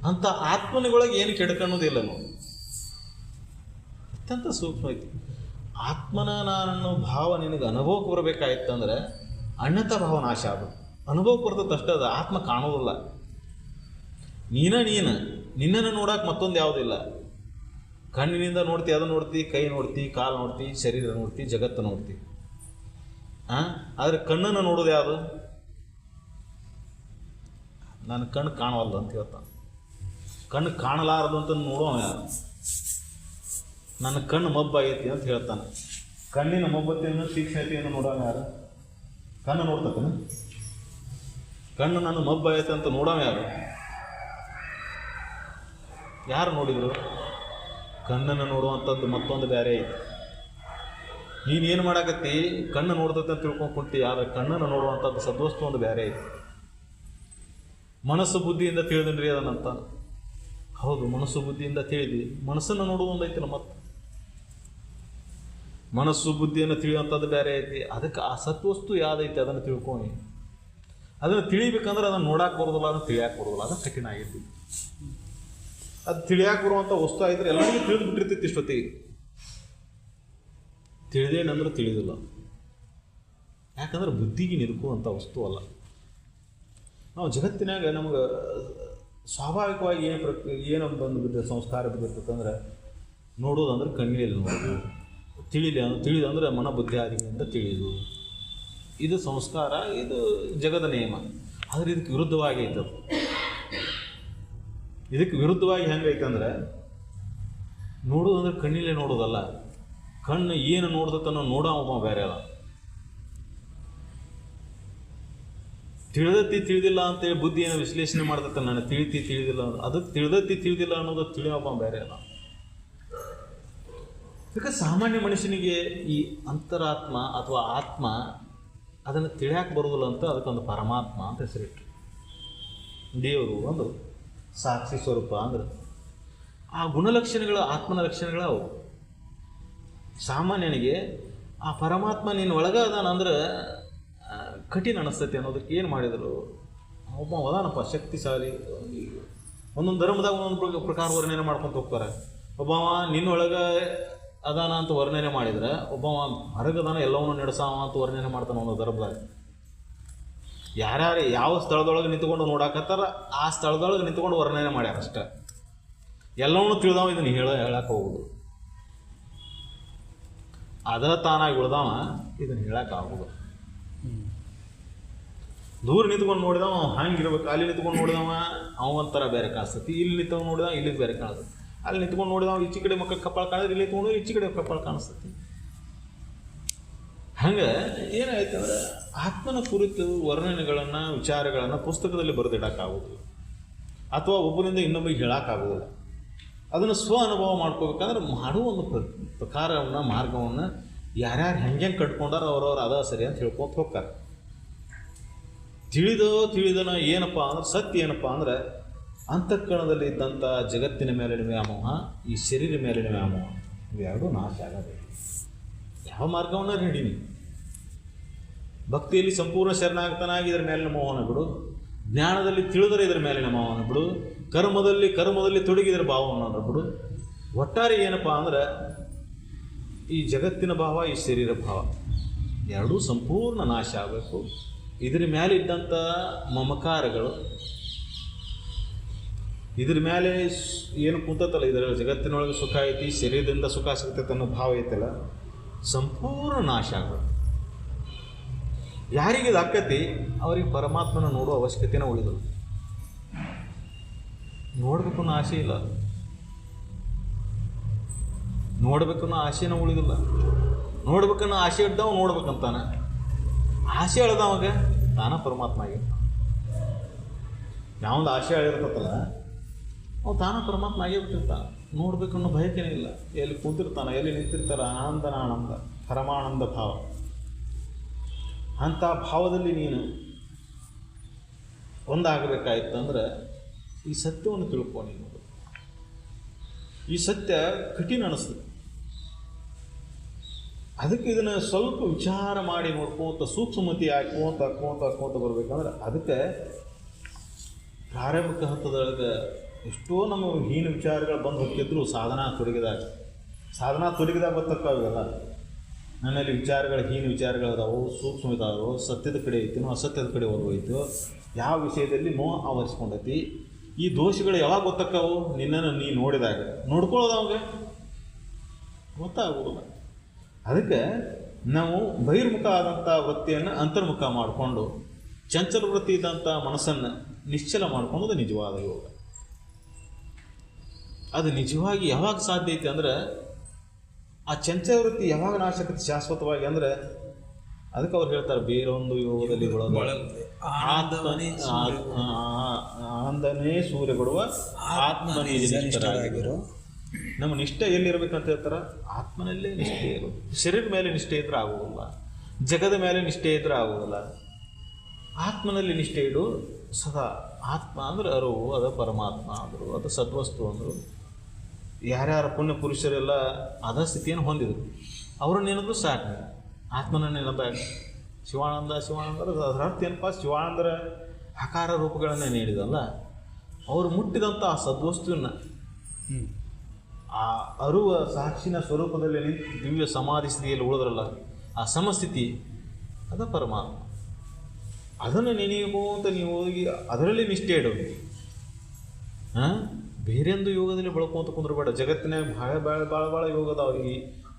ಅಂತ ಆತ್ಮನಿಗೊಳಗೆ ಏನು ಕೆಡಕನ್ನೋದಿಲ್ಲ. ನಾವು ಅತ್ಯಂತ ಸೂಕ್ಷ್ಮ ಐತಿ. ಆತ್ಮನ ನಾನನ್ನೋ ಭಾವ ನಿನಗೆ ಅನುಭವಕ್ಕೆ ಬರಬೇಕಾಯ್ತಂದ್ರೆ ಅಣ್ಣತ ಭಾವ ನಾಶ ಆಗೋದು. ಅನುಭವಕ್ಕೆ ಬರ್ತದಷ್ಟೇ, ಅದು ಆತ್ಮ ಕಾಣೋದಿಲ್ಲ. ನಿನ್ನನ್ನು ನೋಡಕ್ಕೆ ಮತ್ತೊಂದು ಯಾವುದಿಲ್ಲ. ಕಣ್ಣಿನಿಂದ ನೋಡ್ತಿ, ಅದು ನೋಡ್ತಿ, ಕೈ ನೋಡ್ತಿ, ಕಾಲು ನೋಡ್ತಿ, ಶರೀರ ನೋಡ್ತಿ, ಜಗತ್ತು ನೋಡ್ತಿ. ಆದರೆ ಕಣ್ಣನ್ನು ನೋಡೋದು ಯಾವುದು? ನನ್ನ ಕಣ್ಣು ಕಾಣವಲ್ದು ಅಂತ ಹೇಳ್ತಾನೆ. ಕಣ್ಣು ಕಾಣಲಾರದು ಅಂತ ನೋಡೋಣ ಯಾರು? ನನ್ನ ಕಣ್ಣು ಮಬ್ಬಾಗೈತಿ ಅಂತ ಹೇಳ್ತಾನೆ. ಕಣ್ಣಿನ ಮಬ್ಬತೆಯನ್ನು, ತೀಕ್ಷ್ಣತೆಯನ್ನು ನೋಡೋಣ ಯಾರು? ಕಣ್ಣು ನೋಡ್ತಕ್ಕನ? ಕಣ್ಣು ನನ್ನ ಮಬ್ಬಾಗೈತೆ ಅಂತ ನೋಡೋಣ ಯಾರು? ಯಾರು ನೋಡಿದ್ರು? ಕಣ್ಣನ್ನು ನೋಡುವಂಥದ್ದು ಮತ್ತೊಂದು ಬೇರೆ ಐತಿ. ನೀನೇನು ಮಾಡಾಕತ್ತಿ? ಕಣ್ಣು ನೋಡ್ತೈತೆ ಅಂತ ತಿಳ್ಕೊಂಡು ಕುಂತಿ. ಆದರೆ ಕಣ್ಣನ್ನು ನೋಡುವಂಥದ್ದು ಸದ್ವಸ್ತು ಒಂದು ಬೇರೆ ಐತಿ. ಮನಸ್ಸು ಬುದ್ಧಿಯಿಂದ ತಿಳಿದನ್ರಿ ಅದನ್ನಂತ. ಹೌದು, ಮನಸ್ಸು ಬುದ್ಧಿಯಿಂದ ತಿಳಿದಿ. ಮನಸ್ಸನ್ನು ನೋಡುವುದೊಂದೈತಿಲ್ಲ. ಮತ್ತೆ ಮನಸ್ಸು ಬುದ್ಧಿಯನ್ನು ತಿಳಿಯುವಂಥದ್ದು ಬೇರೆ ಐತಿ. ಅದಕ್ಕೆ ಆ ಸತ್ವಸ್ತು ಯಾವುದೈತಿ ಅದನ್ನು ತಿಳ್ಕೊಂಡು, ಅದನ್ನು ತಿಳಿಬೇಕಂದ್ರೆ ಅದನ್ನು ನೋಡಕ್ಕೆ ಬರೋದಿಲ್ಲ, ಅದನ್ನು ತಿಳಿಯಕ್ಕೆ ಬರೋದಿಲ್ಲ. ಅದು ಕಠಿಣ ಆಗೈತಿ. ಅದು ತಿಳಿಯಕ್ಕೆ ಬರುವಂಥ ವಸ್ತು ಆಗಿದ್ರೆ ಎಲ್ಲರಿಗೂ ತಿಳಿದು ಬಿಟ್ಟಿರ್ತೈತಿ ಇಷ್ಟೊತ್ತಿಗೆ. ತಿಳಿದೇನಂದ್ರೆ ತಿಳಿದಿಲ್ಲ. ಯಾಕಂದ್ರೆ ಬುದ್ಧಿಗೆ ನಿರುಕುವಂಥ ವಸ್ತು ಅಲ್ಲ. ನಾವು ಜಗತ್ತಿನಾಗ ನಮಗೆ ಸ್ವಾಭಾವಿಕವಾಗಿ ಏನು ಬಂದು ಸಂಸ್ಕಾರ ಬಿದ್ದಿರ್ತಂದ್ರೆ, ನೋಡೋದಂದ್ರೆ ಕಣ್ಣಿನಲ್ಲಿ ನೋಡೋದು, ತಿಳಿದಂದ್ರೆ ಮನ ಬುದ್ಧಿ ಆದಿಗಳಿಂದ ತಿಳಿದು. ಇದು ಸಂಸ್ಕಾರ, ಇದು ಜಗದ ನಿಯಮ. ಆದರೆ ಇದಕ್ಕೆ ವಿರುದ್ಧವಾಗಿ ಐತದು. ಇದಕ್ಕೆ ವಿರುದ್ಧವಾಗಿ ಹೆಂಗೈತಂದ್ರೆ, ನೋಡೋದಂದ್ರೆ ಕಣ್ಣಿಲ್ಲೇ ನೋಡೋದಲ್ಲ. ಕಣ್ಣು ಏನು ನೋಡ್ದತನೋ ನೋಡೋ ಬೇರೆ ಅಲ್ಲ. ತಿಳಿದಿಲ್ಲ ಅಂತೇಳಿ ಬುದ್ಧಿಯನ್ನು ವಿಶ್ಲೇಷಣೆ ಮಾಡ್ತೈತೆ. ನಾನು ತಿಳಿದಿಲ್ಲ ಅದು ತಿಳಿದಿಲ್ಲ ಅನ್ನೋದು ತಿಳಿಯೊಬ್ಬ ಬೇರೆ ಅಲ್ಲ. ಅದಕ್ಕೆ ಸಾಮಾನ್ಯ ಮನುಷ್ಯನಿಗೆ ಈ ಅಂತರಾತ್ಮ ಅಥವಾ ಆತ್ಮ ಅದನ್ನು ತಿಳಿಯಕ್ಕೆ ಬರೋದಿಲ್ಲ ಅಂತ ಅದಕ್ಕೊಂದು ಪರಮಾತ್ಮ ಅಂತ ಹೆಸರಿಟ್ಟು. ದೇವರು ಅಂದರು, ಸಾಕ್ಷಿ ಸ್ವರೂಪ ಅಂದ್ರೆ ಆ ಗುಣಲಕ್ಷಣಗಳು, ಆತ್ಮನ ಲಕ್ಷಣಗಳು ಅವು. ಸಾಮಾನ್ಯನಿಗೆ ಆ ಪರಮಾತ್ಮ ನಿನ್ನ ಒಳಗೆ ಅದಾನಂದ್ರೆ ಕಠಿಣ ಅನಿಸ್ತೈತಿ. ಅನ್ನೋದಕ್ಕೆ ಏನು ಮಾಡಿದರು? ಒಬ್ಬ ಅದಾನಪ್ಪ ಶಕ್ತಿಶಾಲಿ. ಒಂದೊಂದು ಧರ್ಮದಾಗ ಒಂದೊಂದು ಪ್ರಕಾರ ವರ್ಣನೆ ಮಾಡ್ಕೊತ ಹೋಗ್ತಾರೆ. ಒಬ್ಬವ ನಿನ್ನೊಳಗೆ ಅದಾನ ಅಂತ ವರ್ಣನೆ ಮಾಡಿದ್ರೆ, ಒಬ್ಬವ ಹೊರಗದಾನ ಎಲ್ಲವನ್ನೂ ನಡೆಸಾವ ಅಂತ ವರ್ಣನೆ ಮಾಡ್ತಾನೆ ಒಂದೊಂದು ಧರ್ಮದಾಗ. ಯಾರ್ಯಾರು ಯಾವ ಸ್ಥಳದೊಳಗೆ ನಿಂತ್ಕೊಂಡು ನೋಡಾಕತ್ತಾರ ಆ ಸ್ಥಳದೊಳಗೆ ನಿಂತ್ಕೊಂಡು ವರ್ಣನೆ ಮಾಡ್ಯಾರ ಅಷ್ಟೆ. ಎಲ್ಲವನ್ನೂ ತಿಳಿದವ ಇದನ್ನು ಹೇಳಕ್ಕೆ ಹೋಗುದು. ಅದ ತಾನಾಗಿ ಉಳ್ದವ ಇದನ್ನು ಹೇಳಕ್ಕಾಗೋದು. ದೂರ ನಿಂತ್ಕೊಂಡು ನೋಡಿದವ ಹಂಗಿರ್ಬೇಕು, ಅಲ್ಲಿ ನಿಂತ್ಕೊಂಡು ನೋಡಿದವ ಅವಂತರ ಬೇರೆ ಕಾಣಿಸ್ತತಿ, ಇಲ್ಲಿ ನಿಂತ್ಕೊಂಡು ನೋಡಿದವ ಇಲ್ಲಿ ಬೇರೆ ಕಾಣಿಸ್ತತಿ, ಅಲ್ಲಿ ನಿಂತ್ಕೊಂಡು ನೋಡಿದವ ಈಚೆ ಕಡೆ ಮಕ್ಕಳು ಕಪಾಳ ಕಾಣಿದ್ರೆ ಇಲ್ಲಿ ನಿಂತ್ಕೊಂಡು ಈಚೆ ಕಡೆ ಕಪಾಳ ಕಾಣಿಸ್ತತಿ. ಹಂಗೆ ಏನಾಯ್ತಂದ್ರೆ ಆತ್ಮನ ಕುರಿತು ವರ್ಣನೆಗಳನ್ನು, ವಿಚಾರಗಳನ್ನು ಪುಸ್ತಕದಲ್ಲಿ ಬರೆದಿಡೋಕ್ಕಾಗೋದು ಅಥವಾ ಒಬ್ಬರಿಂದ ಇನ್ನೊಬ್ಬರಿಗೆ ಹೇಳೋಕ್ಕಾಗೋದಿಲ್ಲ. ಅದನ್ನು ಸ್ವ ಅನುಭವ ಮಾಡ್ಕೋಬೇಕಂದ್ರೆ ಮಾಡುವ ಒಂದು ಪ್ರಕಾರವನ್ನು, ಮಾರ್ಗವನ್ನು ಯಾರ್ಯಾರು ಹೆಂಗೆ ಕಟ್ಕೊಂಡಾರ ಅವ್ರವ್ರು ಅದ ಸರಿ ಅಂತ ಹೇಳ್ಕೊತ ಹೋಗ್ತಾರೆ. ತಿಳಿದನ ಏನಪ್ಪ ಅಂದ್ರೆ, ಸತ್ಯ ಏನಪ್ಪ ಅಂದ್ರೆ ಅಂತಃಕರಣದಲ್ಲಿ ಇದ್ದಂಥ ಜಗತ್ತಿನ ಮೇಲಿನ ವ್ಯಾಮೋಹ, ಈ ಶರೀರ ಮೇಲಿನ ವ್ಯಾಮೋಹ, ಇವೆರಡೂ ನಾಶ ಆಗಬೇಕು. ಯಾವ ಮಾರ್ಗವನ್ನು ಹಿಡೀನಿ? ಭಕ್ತಿಯಲ್ಲಿ ಸಂಪೂರ್ಣ ಶರಣಾಗತನಾಗಿ ಇದರ ಮೇಲಿನ ಮೋಹನ ಬಿಡು, ಜ್ಞಾನದಲ್ಲಿ ತಿಳಿದರೆ ಇದರ ಮೇಲಿನ ಮೋಹನ ಬಿಡು, ಕರ್ಮದಲ್ಲಿ ತೊಡಗಿದ್ರ ಭಾವವನ್ನು ಬಿಡು. ಒಟ್ಟಾರೆ ಏನಪ್ಪ ಅಂದ್ರೆ ಈ ಜಗತ್ತಿನ ಭಾವ, ಈ ಶರೀರ ಭಾವ ಎರಡೂ ಸಂಪೂರ್ಣ ನಾಶ ಆಗಬೇಕು. ಇದರ ಮೇಲೆ ಇದ್ದಂಥ ಮಮಕಾರಗಳು ಇದ್ರ ಮೇಲೆ ಏನು ಕುಂತತ್ತಲ್ಲ, ಇದರ ಜಗತ್ತಿನೊಳಗೆ ಸುಖ ಐತಿ, ಶರೀರದಿಂದ ಸುಖ ಸಿಗ್ತೈತೆ ಅನ್ನೋ ಭಾವ ಐತಲ್ಲ, ಸಂಪೂರ್ಣ ನಾಶ ಆಗೋದು. ಯಾರಿಗೆ ಇದು ಆಕತಿ ಅವ್ರಿಗೆ ಪರಮಾತ್ಮನ ನೋಡೋ ಅವಶ್ಯಕತೆನೇ ಉಳಿದಲ್ಲ. ನೋಡ್ಬೇಕು ಅನ್ನೋ ಆಸೆ ಇಲ್ಲ, ನೋಡ್ಬೇಕನ್ನೋ ಆಸೆನ ಉಳಿದಿಲ್ಲ. ನೋಡ್ಬೇಕನ್ನೋ ಆಸೆ ಇಡ್ದವ ನೋಡ್ಬೇಕಂತಾನೆ, ಆಸೆ ಎಳ್ದವಾಗ ತಾನ ಪರಮಾತ್ಮ ಆಗಿರ್ತಾನೆ. ಯಾವೊಂದು ಆಸೆ ಹೇಳಿರ್ತಲ್ಲ ಅವು ತಾನ ಪರಮಾತ್ಮ ಆಗೇ ಬಿಟ್ಟಿರ್ತಾನೆ. ನೋಡ್ಬೇಕನ್ನೋ ಬಯಕೆನೇ ಇಲ್ಲ. ಎಲ್ಲಿ ಕೂತಿರ್ತಾನೆ, ಎಲ್ಲಿ ನಿಂತಿರ್ತಾರ, ಆನಂದನ ಆನಂದ, ಪರಮಾನಂದ ಭಾವ. ಅಂಥ ಭಾವದಲ್ಲಿ ನೀನು ಒಂದಾಗಬೇಕಾಯ್ತಂದ್ರೆ ಈ ಸತ್ಯವನ್ನು ತಿಳ್ಕೊ. ನೀನು ಈ ಸತ್ಯ ಕಠಿಣ ಅನಿಸ್ತದೆ. ಅದಕ್ಕೆ ಇದನ್ನು ಸ್ವಲ್ಪ ವಿಚಾರ ಮಾಡಿ ನೋಡ್ಕೋತ ಸೂಕ್ಷ್ಮತಿ ಹಾಕೋತ ಬರ್ಬೇಕಂದ್ರೆ ಅದಕ್ಕೆ ಪ್ರಾರಂಭಿಕ ಹಂತದೊಳಗೆ ಎಷ್ಟೋ ನಮ್ಮ ಹೀನ ವಿಚಾರಗಳು ಬಂದು ಹೋಗ್ತಿದ್ರು. ಸಾಧನಾ ತೊಡಗಿದಾಗ ಗೊತ್ತಕ್ಕಾಗಲ್ಲ. ನನ್ನಲ್ಲಿ ವಿಚಾರಗಳು ಹೀನ ವಿಚಾರಗಳದಾವು, ಸೂಕ್ಷ್ಮ ಇದಾವು, ಸತ್ಯದ ಕಡೆ ಐತಿನೋ ಅಸತ್ಯದ ಕಡೆ ಹೋಗೋಯ್ತು, ಯಾವ ವಿಷಯದಲ್ಲಿ ಆವರಿಸ್ಕೊಂಡೈತಿ. ಈ ದೋಷಗಳು ಯಾವಾಗ ಗೊತ್ತಕ್ಕವು? ನಿನ್ನನ್ನು ನೀ ನೋಡಿದಾಗ. ನೋಡ್ಕೊಳ್ಳೋದು ಅವಾಗ ಗೊತ್ತಾಗೋದಿಲ್ಲ. ಅದಕ್ಕೆ ನಾವು ಬಹಿರ್ಮುಖ ಆದಂಥ ವೃತ್ತಿಯನ್ನು ಅಂತರ್ಮುಖ ಮಾಡಿಕೊಂಡು ಚಂಚಲ ವೃತ್ತಿ ಇದ್ದಂಥ ಮನಸ್ಸನ್ನು ನಿಶ್ಚಲ ಮಾಡ್ಕೊಳ್ಳೋದು ನಿಜವಾದ ಯೋಗ. ಅದು ನಿಜವಾಗಿ ಯಾವಾಗ ಸಾಧ್ಯ ಐತಿ ಅಂದ್ರೆ ಆ ಚಂಚಲ ವೃತ್ತಿ ಯಾವಾಗ ನಾಶಕತೆ ಶಾಶ್ವತವಾಗಿ ಅಂದ್ರೆ ಅದಕ್ಕೆ ಅವ್ರು ಹೇಳ್ತಾರೆ ಬೇರೊಂದು ಯೋಗದಲ್ಲಿ ಆನಂದನೇ ಸೂರ್ಯ ಕೊಡುವ ಆತ್ಮನೇ ನಿಷ್ಠರಾಗಿರು. ನಮ್ಮ ನಿಷ್ಠೆ ಎಲ್ಲಿರ್ಬೇಕಂತ ಹೇಳ್ತಾರೆ? ಆತ್ಮನಲ್ಲೇ ನಿಷ್ಠೆ ಇರು. ಶರೀರದ ಮೇಲೆ ನಿಷ್ಠೆ ಇದ್ರೆ ಆಗುವುದಿಲ್ಲ, ಜಗದ ಮೇಲೆ ನಿಷ್ಠೆ ಇದ್ರೆ ಆಗುವುದಿಲ್ಲ. ಆತ್ಮನಲ್ಲಿ ನಿಷ್ಠೆ ಇಡು ಸದಾ. ಆತ್ಮ ಅಂದ್ರೆ ಅರಿವು, ಅದು ಪರಮಾತ್ಮ ಅಂದರು, ಅದು ಸದ್ವಸ್ತು ಅಂದರು. ಯಾರ್ಯಾರ ಪುಣ್ಯ ಪುರುಷರೆಲ್ಲ ಅದ ಸ್ಥಿತಿಯನ್ನು ಹೊಂದಿದ್ರು, ಅವ್ರನ್ನೇನಿದ್ರು ಸಾಕು. ಆತ್ಮನನ್ನೇನಂದಾಗ ಶಿವಾನಂದ ಅದರ ಅರ್ಥ ಏನಪ್ಪ? ಶಿವಾನಂದರ ಆಕಾರ ರೂಪಗಳನ್ನೇ ನೀಡಿದಲ್ಲ, ಅವರು ಮುಟ್ಟಿದಂಥ ಆ ಸದ್ವಸ್ತುವನ್ನು ಆ ಅರುವ ಸಾಕ್ಷಿನ ಸ್ವರೂಪದಲ್ಲಿ ನಿಂತು ದಿವ್ಯ ಸಮಾಧಿ ಸ್ಥಿತಿಯಲ್ಲಿ ಉಳಿದ್ರಲ್ಲ, ಆ ಸಮಸ್ಥಿತಿ ಅದು ಪರಮಾತ್ಮ. ಅದನ್ನು ನೆನೆಯಬೋ ಅಂತ ನೀವು ಹೋಗಿ ಅದರಲ್ಲಿ ನಿಷ್ಠೆ ಇಡೋದು. ಬೇರೆಂದು ಯೋಗದಲ್ಲಿ ಬೆಳ್ಕೊಂತ ಕುಂದ್ರಬೇಡ. ಜಗತ್ತಿನಾಗ ಭಾಳ ಯೋಗದ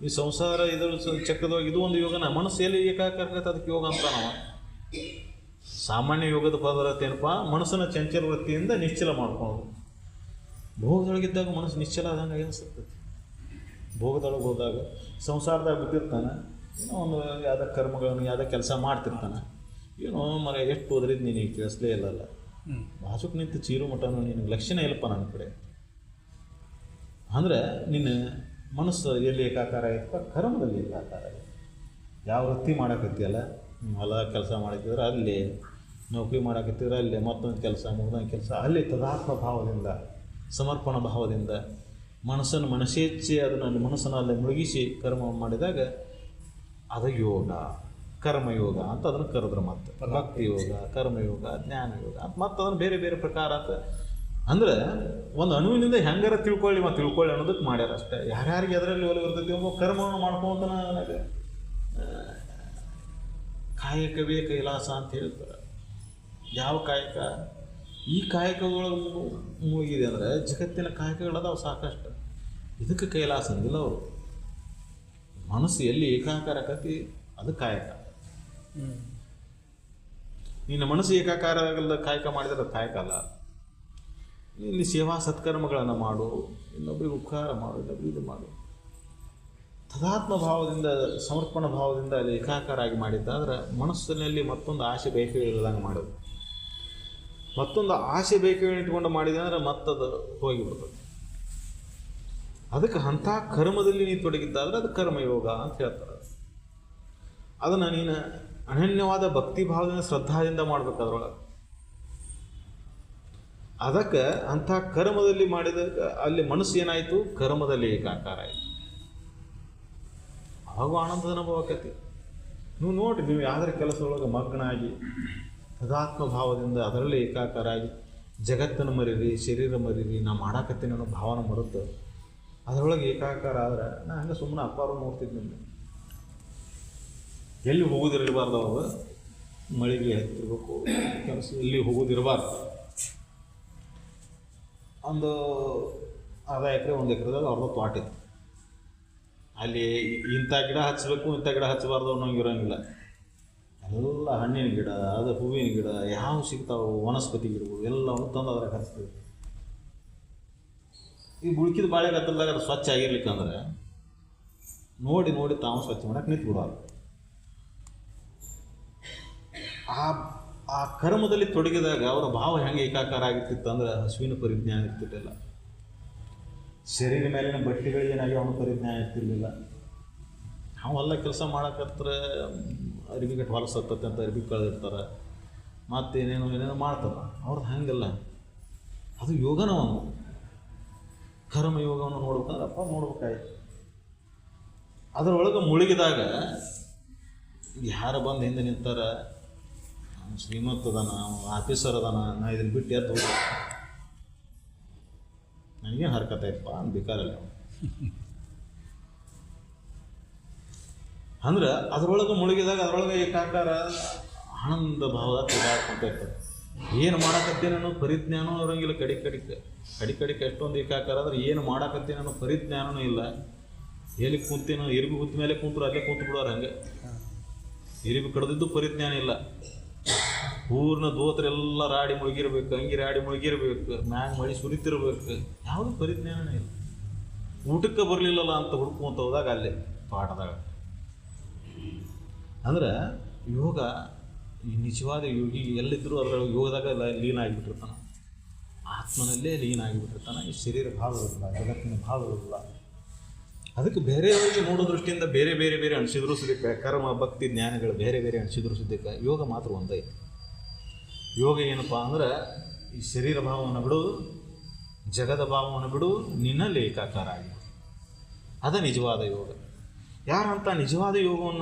ಈ ಸಂಸಾರ ಇದ್ರ ಚಕ್ರದೊಳಗೆ ಇದು ಒಂದು ಯೋಗನ. ಮನಸ್ಸು ಎಲ್ಲಿ ಏಕಾಗ್ರತೆ ಅದಕ್ಕೆ ಯೋಗ ಅಂತ ನಾವು ಸಾಮಾನ್ಯ ಯೋಗದ ಪದಾರ್ಥ ಏನಪ್ಪ? ಮನಸ್ಸನ್ನು ಚಂಚಲ ವೃತ್ತಿಯಿಂದ ನಿಶ್ಚಲ ಮಾಡ್ಕೊಳ್ಳೋದು. ಭೋಗದೊಳಗಿದ್ದಾಗ ಮನಸ್ಸು ನಿಶ್ಚಲ ಆದಂಗೆ ಅನಿಸ್ತದೆ. ಭೋಗದೊಳಗೆ ಹೋದಾಗ ಸಂಸಾರದಾಗ ಬಿದ್ದಿರ್ತಾನೆ, ಏನೋ ಒಂದು ಯಾವುದೋ ಕರ್ಮಗಳನ್ನು ಯಾವುದೋ ಕೆಲಸ ಮಾಡ್ತಿರ್ತಾನೆ. ಏನೋ ಮರ ಎಷ್ಟು ಹೋದ್ರಿದ್ದು ನೀನು ಕೇಳಿಸ್ಲೇ ಇಲ್ಲಲ್ಲ, ಬಾಜುಕ್ ನಿಂತು ಚೀರು ಮಟನೂ ನಿನಗೆ ಲಕ್ಷಣ ಇಲ್ಲಪ್ಪ ನನ್ನ ಕಡೆ ಅಂದರೆ ನಿನ್ನ ಮನಸ್ಸು ಎಲ್ಲಿ ಏಕಾಕಾರ ಆಯ್ತಪ್ಪ? ಕರ್ಮದಲ್ಲಿ ಏಕಾಕಾರ ಆಯ್ತು. ಯಾವ ವೃತ್ತಿ ಮಾಡೋಕತ್ತೀಯಲ್ಲ, ಹೊಲ ಕೆಲಸ ಮಾಡಕ್ಕಿದ್ರೆ ಅಲ್ಲಿ, ನೌಕರಿ ಮಾಡೋಕತ್ತಿದ್ರೆ ಅಲ್ಲಿ, ಮತ್ತೊಂದು ಕೆಲಸ ಮುಗ್ದೊಂದು ಕೆಲಸ ಅಲ್ಲಿ, ತದಾತ್ಮ ಭಾವದಿಂದ ಸಮರ್ಪಣ ಭಾವದಿಂದ ಮನಸ್ಸನ್ನು ಮನಸ್ಸೇಚ್ಛೆ ಅದನ್ನು ಮನಸ್ಸನ್ನು ಅಲ್ಲಿ ಮುಳುಗಿಸಿ ಕರ್ಮ ಮಾಡಿದಾಗ ಅದು ಯೋಗ, ಕರ್ಮಯೋಗ ಅಂತ ಅದನ್ನು ಕರೆದ್ರೆ. ಮತ್ತೆ ಭಕ್ತಿ ಯೋಗ, ಕರ್ಮಯೋಗ, ಜ್ಞಾನ ಯೋಗ ಅಂತ ಮತ್ತೆ ಅದನ್ನು ಬೇರೆ ಬೇರೆ ಪ್ರಕಾರ ಅಂತ. ಅಂದರೆ ಒಂದು ಅಣುವಿನಿಂದ ಹೆಂಗಾರ ತಿಳ್ಕೊಳ್ಳಿ ಅನ್ನೋದಕ್ಕೆ ಮಾಡ್ಯಾರ ಅಷ್ಟೇ. ಯಾರ್ಯಾರಿಗೆ ಅದರಲ್ಲಿ ಒಲವು ಇರ್ತೈತಿ ಒಬ್ಬ ಕರ್ಮವನ್ನು ಮಾಡ್ಕೊಂತಾನ. ನನಗೆ ಕಾಯಕವೇ ಕೈಲಾಸ ಅಂತ ಹೇಳ್ತಾರೆ. ಯಾವ ಕಾಯಕ? ಈ ಕಾಯಕದೊಳಗೆ ಮುಗಿದೆ ಅಂದರೆ ಜಗತ್ತಿನ ಕಾಯಕಗಳದಾವು ಸಾಕಷ್ಟು. ಇದಕ್ಕೆ ಕೈಲಾಸ ಅಂದಿಲ್ಲ ಅವರು. ಮನಸ್ಸು ಎಲ್ಲಿ ಏಕಾಕಾರ ಆಕತಿ ಅದು ಕಾಯಕ. ನಿನ್ನ ಮನಸ್ಸು ಏಕಾಕಾರ ಆಗಲ್ಲ ಕಾಯಕ ಮಾಡಿದರೆ ಅದು ಕಾಯಕ ಅಲ್ಲ. ಇಲ್ಲಿ ಸೇವಾ ಸತ್ಕರ್ಮಗಳನ್ನು ಮಾಡು, ಇನ್ನೊಬ್ಬರಿಗೆ ಉಪಕಾರ ಮಾಡು, ಇನ್ನೊಬ್ಬರಿಗೆ ಇದು ಮಾಡು. ತದಾತ್ಮ ಭಾವದಿಂದ ಸಮರ್ಪಣ ಭಾವದಿಂದ ಅಲ್ಲಿ ಏಕಾಕಾರ ಆಗಿ ಮಾಡಿದ್ದಾದ್ರೆ ಮನಸ್ಸಿನಲ್ಲಿ ಮತ್ತೊಂದು ಆಸೆ ಬೇಕೆಗಳಿಲ್ಲದಂಗೆ ಮಾಡೋದು. ಮತ್ತೊಂದು ಆಸೆ ಬೇಕೆಗಳು ಇಟ್ಕೊಂಡು ಮಾಡಿದೆ ಅಂದರೆ ಮತ್ತದು ಹೋಗಿಬಿಡ್ತದೆ. ಅದಕ್ಕೆ ಅಂಥ ಕರ್ಮದಲ್ಲಿ ನೀನು ತೊಡಗಿದ್ದಾದ್ರೆ ಅದು ಕರ್ಮಯೋಗ ಅಂತ ಹೇಳ್ತಾರೆ. ಅದನ್ನು ನೀನು ಅನನ್ಯವಾದ ಭಕ್ತಿ ಭಾವದಿಂದ ಶ್ರದ್ಧಾದಿಂದ ಮಾಡ್ಬೇಕು ಅದರೊಳಗೆ. ಅದಕ್ಕೆ ಅಂಥ ಕರ್ಮದಲ್ಲಿ ಮಾಡಿದಾಗ ಅಲ್ಲಿ ಮನಸ್ಸು ಏನಾಯಿತು? ಕರ್ಮದಲ್ಲಿ ಏಕಾಕಾರ ಆಯಿತು. ಅವಾಗ ಆನಂದದ ಅನುಭವ ಆಕತಿ. ನೀವು ನೋಡಿರಿ, ನೀವು ಯಾವ್ದಾರ ಕೆಲಸದೊಳಗೆ ಮಗ್ನಾಗಿ ತದಾತ್ಮ ಭಾವದಿಂದ ಅದರಲ್ಲಿ ಏಕಾಕಾರ ಆಗಿ ಜಗತ್ತನ್ನು ಮರೀರಿ, ಶರೀರ ಮರೀರಿ, ನಾ ಮಾಡಾಕತ್ತೀನಿ ಅನ್ನೋ ಭಾವನೆ ಮರೆತು ಅದರೊಳಗೆ ಏಕಾಕಾರ ಆದ್ರೆ ನಾ ಹಂಗೆ ಸುಮ್ಮನೆ ಅಪ್ಪಾರು ನೋಡ್ತಿದ್ದೀನಿ. ಎಲ್ಲಿ ಹೋಗೋದಿರಬಾರ್ದು, ಅವಾಗ ಮಳೆಗೆ ಹತ್ತಿರ್ಬೇಕು, ಕೆಲಸ ಎಲ್ಲಿ ಹೋಗೋದಿರಬಾರ್ದು. ಒಂದು ಅರ್ಧ ಎಕರೆ 1 ಎಕರೆದಾಗ ಅವ್ರದ್ದು ತೋಟ ಇತ್ತು. ಅಲ್ಲಿ ಇಂಥ ಗಿಡ ಹಚ್ಚಬೇಕು ಇಂಥ ಗಿಡ ಹಚ್ಚಬಾರ್ದು ಅನ್ನೋಂಗೆ ಇರೋಂಗಿಲ್ಲ. ಎಲ್ಲ ಹಣ್ಣಿನ ಗಿಡ, ಅದು ಹೂವಿನ ಗಿಡ, ಯಾವ ಸಿಗ್ತಾವೆ ವನಸ್ಪತಿ ಗಿಡಗಳು ಎಲ್ಲವನ್ನು ತಂದು ಅದ್ರಾಗ ಹಚ್ತೀವಿ. ಈ ಉಳ್ಕಿದ ಬಾಳೆ ಗದ್ದಲ್ದಾಗ ಅದು ಸ್ವಚ್ಛ ಆಗಿರ್ಲಿಕ್ಕಂದ್ರೆ ನೋಡಿ ನೋಡಿ ತಾವು ಸ್ವಚ್ಛ ಮಾಡಕ್ಕೆ ನಿಂತು ಬಿಡೋರು. ಆ ಕರ್ಮದಲ್ಲಿ ತೊಡಗಿದಾಗ ಅವರ ಭಾವ ಹೆಂಗೆ ಏಕಾಕಾರ ಆಗಿರ್ತಿತ್ತು ಅಂದ್ರೆ ಹಸುವಿನ ಪರಿಜ್ಞಾನ ಇರ್ತಿರ್ಲಿಲ್ಲ, ಶರೀರ ಮೇಲಿನ ಬಟ್ಟೆಗಳಿಗೆ ಏನಾಗಿ ಅವನ ಪರಿಜ್ಞಾನ ಇರ್ತಿರ್ಲಿಲ್ಲ. ಅವೆಲ್ಲ ಕೆಲಸ ಮಾಡಕತ್ರ ಅರಿವಿ ಗಟ್ಟು ಹೊಲಸತ್ತತೆ ಅಂತ ಅರಿವಿ ಕಳೆದಿರ್ತಾರೆ, ಮತ್ತೇನೇನೋ ಮಾಡ್ತಾರೆ. ಅವ್ರದ್ದು ಹಂಗೆಲ್ಲ, ಅದು ಯೋಗನ ಒಂದು ಕರ್ಮಯೋಗವನ್ನು ನೋಡ್ಬೇಕಂದ್ರೆ ಅಪ್ಪ ನೋಡ್ಬೇಕಾಯ್ತು. ಅದರೊಳಗೆ ಮುಳುಗಿದಾಗ ಯಾರು ಬಂದು ಹಿಂದೆ ನಿಂತಾರ, ಶ್ರೀಮಂತ ಅದಾನ, ಆಫೀಸರ್ ಅದಾನ, ನಾ ಇದನ್ನು ಬಿಟ್ಟು ಎದ್ದು ಹೋಗ, ನನಗೇನು ಹರ್ಕತ್ತೈತಪ್ಪ ಅಂತ ಬೇಕಾರಲ್ಲ ಅಂದ್ರೆ ಅದರೊಳಗೆ ಮುಳುಗಿದಾಗ ಅದರೊಳಗೆ ಏಕಾಕಾರ ಆನಂದ ಭಾವ ತಿರುಗಾಡ್ಕೊಂತ ಇರ್ತದೆ. ಏನು ಮಾಡಕತ್ತೇನೆ ಅನ್ನೋ ಪರಿಜ್ಞಾನೂ ಇರೋಂಗಿಲ್ಲ. ಕಡಿಕೆ ಎಷ್ಟೊಂದು ಏಕಾಕಾರ ಅಂದ್ರೆ ಏನು ಮಾಡಕತ್ತೇನೆ ಅನ್ನೋ ಪರಿಜ್ಞಾನವೂ ಇಲ್ಲ. ಎಲ್ಲಿ ಕುಂತೇನೋ ಇರಿಬಿ ಗುತ್ತ ಮೇಲೆ ಕುಂತರು ಅಲ್ಲೇ ಕುಂತು ಬಿಡೋರು. ಹಂಗೆ ಇರಿಬಿ ಕಡ್ದಿದ್ದು ಪರಿಜ್ಞಾನ ಇಲ್ಲ. ಪೂರ್ಣ ದೋತ್ರೆಲ್ಲ ರಾಡಿ ಮುಳುಗಿರ್ಬೇಕು, ಅಂಗಿ ರಾಡಿ ಮುಳುಗಿರ್ಬೇಕು, ಮ್ಯಾಗ ಮಳಿ ಸುರಿತಿರ್ಬೇಕು, ಯಾವುದೂ ಪರಿಜ್ಞಾನನೇ ಇಲ್ಲ. ಊಟಕ್ಕೆ ಬರಲಿಲ್ಲಲ್ಲ ಅಂತ ಹುಡ್ಕೊಂತ ಹೋದಾಗ ಅಲ್ಲೇ ಪಾಠದಾಗ ಅಂದ್ರೆ ಯೋಗ ಈ ನಿಜವಾದ ಯೋಗಿ ಎಲ್ಲಿದ್ದರೂ ಅದರ ಯೋಗದಾಗ ಲೀನ ಆಗಿಬಿಟ್ಟಿರ್ತಾನೆ, ಆತ್ಮನಲ್ಲೇ ಲೀನ ಆಗಿಬಿಟ್ಟಿರ್ತಾನೆ. ಈ ಶರೀರ ಭಾವ ಇರೋದಿಲ್ಲ, ಜಗತ್ತಿನ ಭಾವ ಇರೋದಿಲ್ಲ. ಅದಕ್ಕೆ ಬೇರೆಯವರಿಗೆ ನೋಡೋ ದೃಷ್ಟಿಯಿಂದ ಬೇರೆ ಬೇರೆ ಬೇರೆ ಅನಿಸಿದ್ರು ಸುದಕ್ಕೆ, ಕರ್ಮ ಭಕ್ತಿ ಜ್ಞಾನಗಳು ಬೇರೆ ಬೇರೆ ಅನಿಸಿದ್ರು ಸುದಕ್ಕೆ ಯೋಗ ಮಾತ್ರ ಒಂದೇ. ಯೋಗ ಏನಪ್ಪ ಅಂದ್ರೆ ಈ ಶರೀರ ಭಾವವನ್ನು ಬಿಡು, ಜಗದ ಭಾವವನ್ನು ಬಿಡು, ನಿನ್ನಲ್ಲಿ ಏಕಾಕಾರ ಆಗಿ, ಅದೇ ನಿಜವಾದ ಯೋಗ. ಯಾರಂತ ನಿಜವಾದ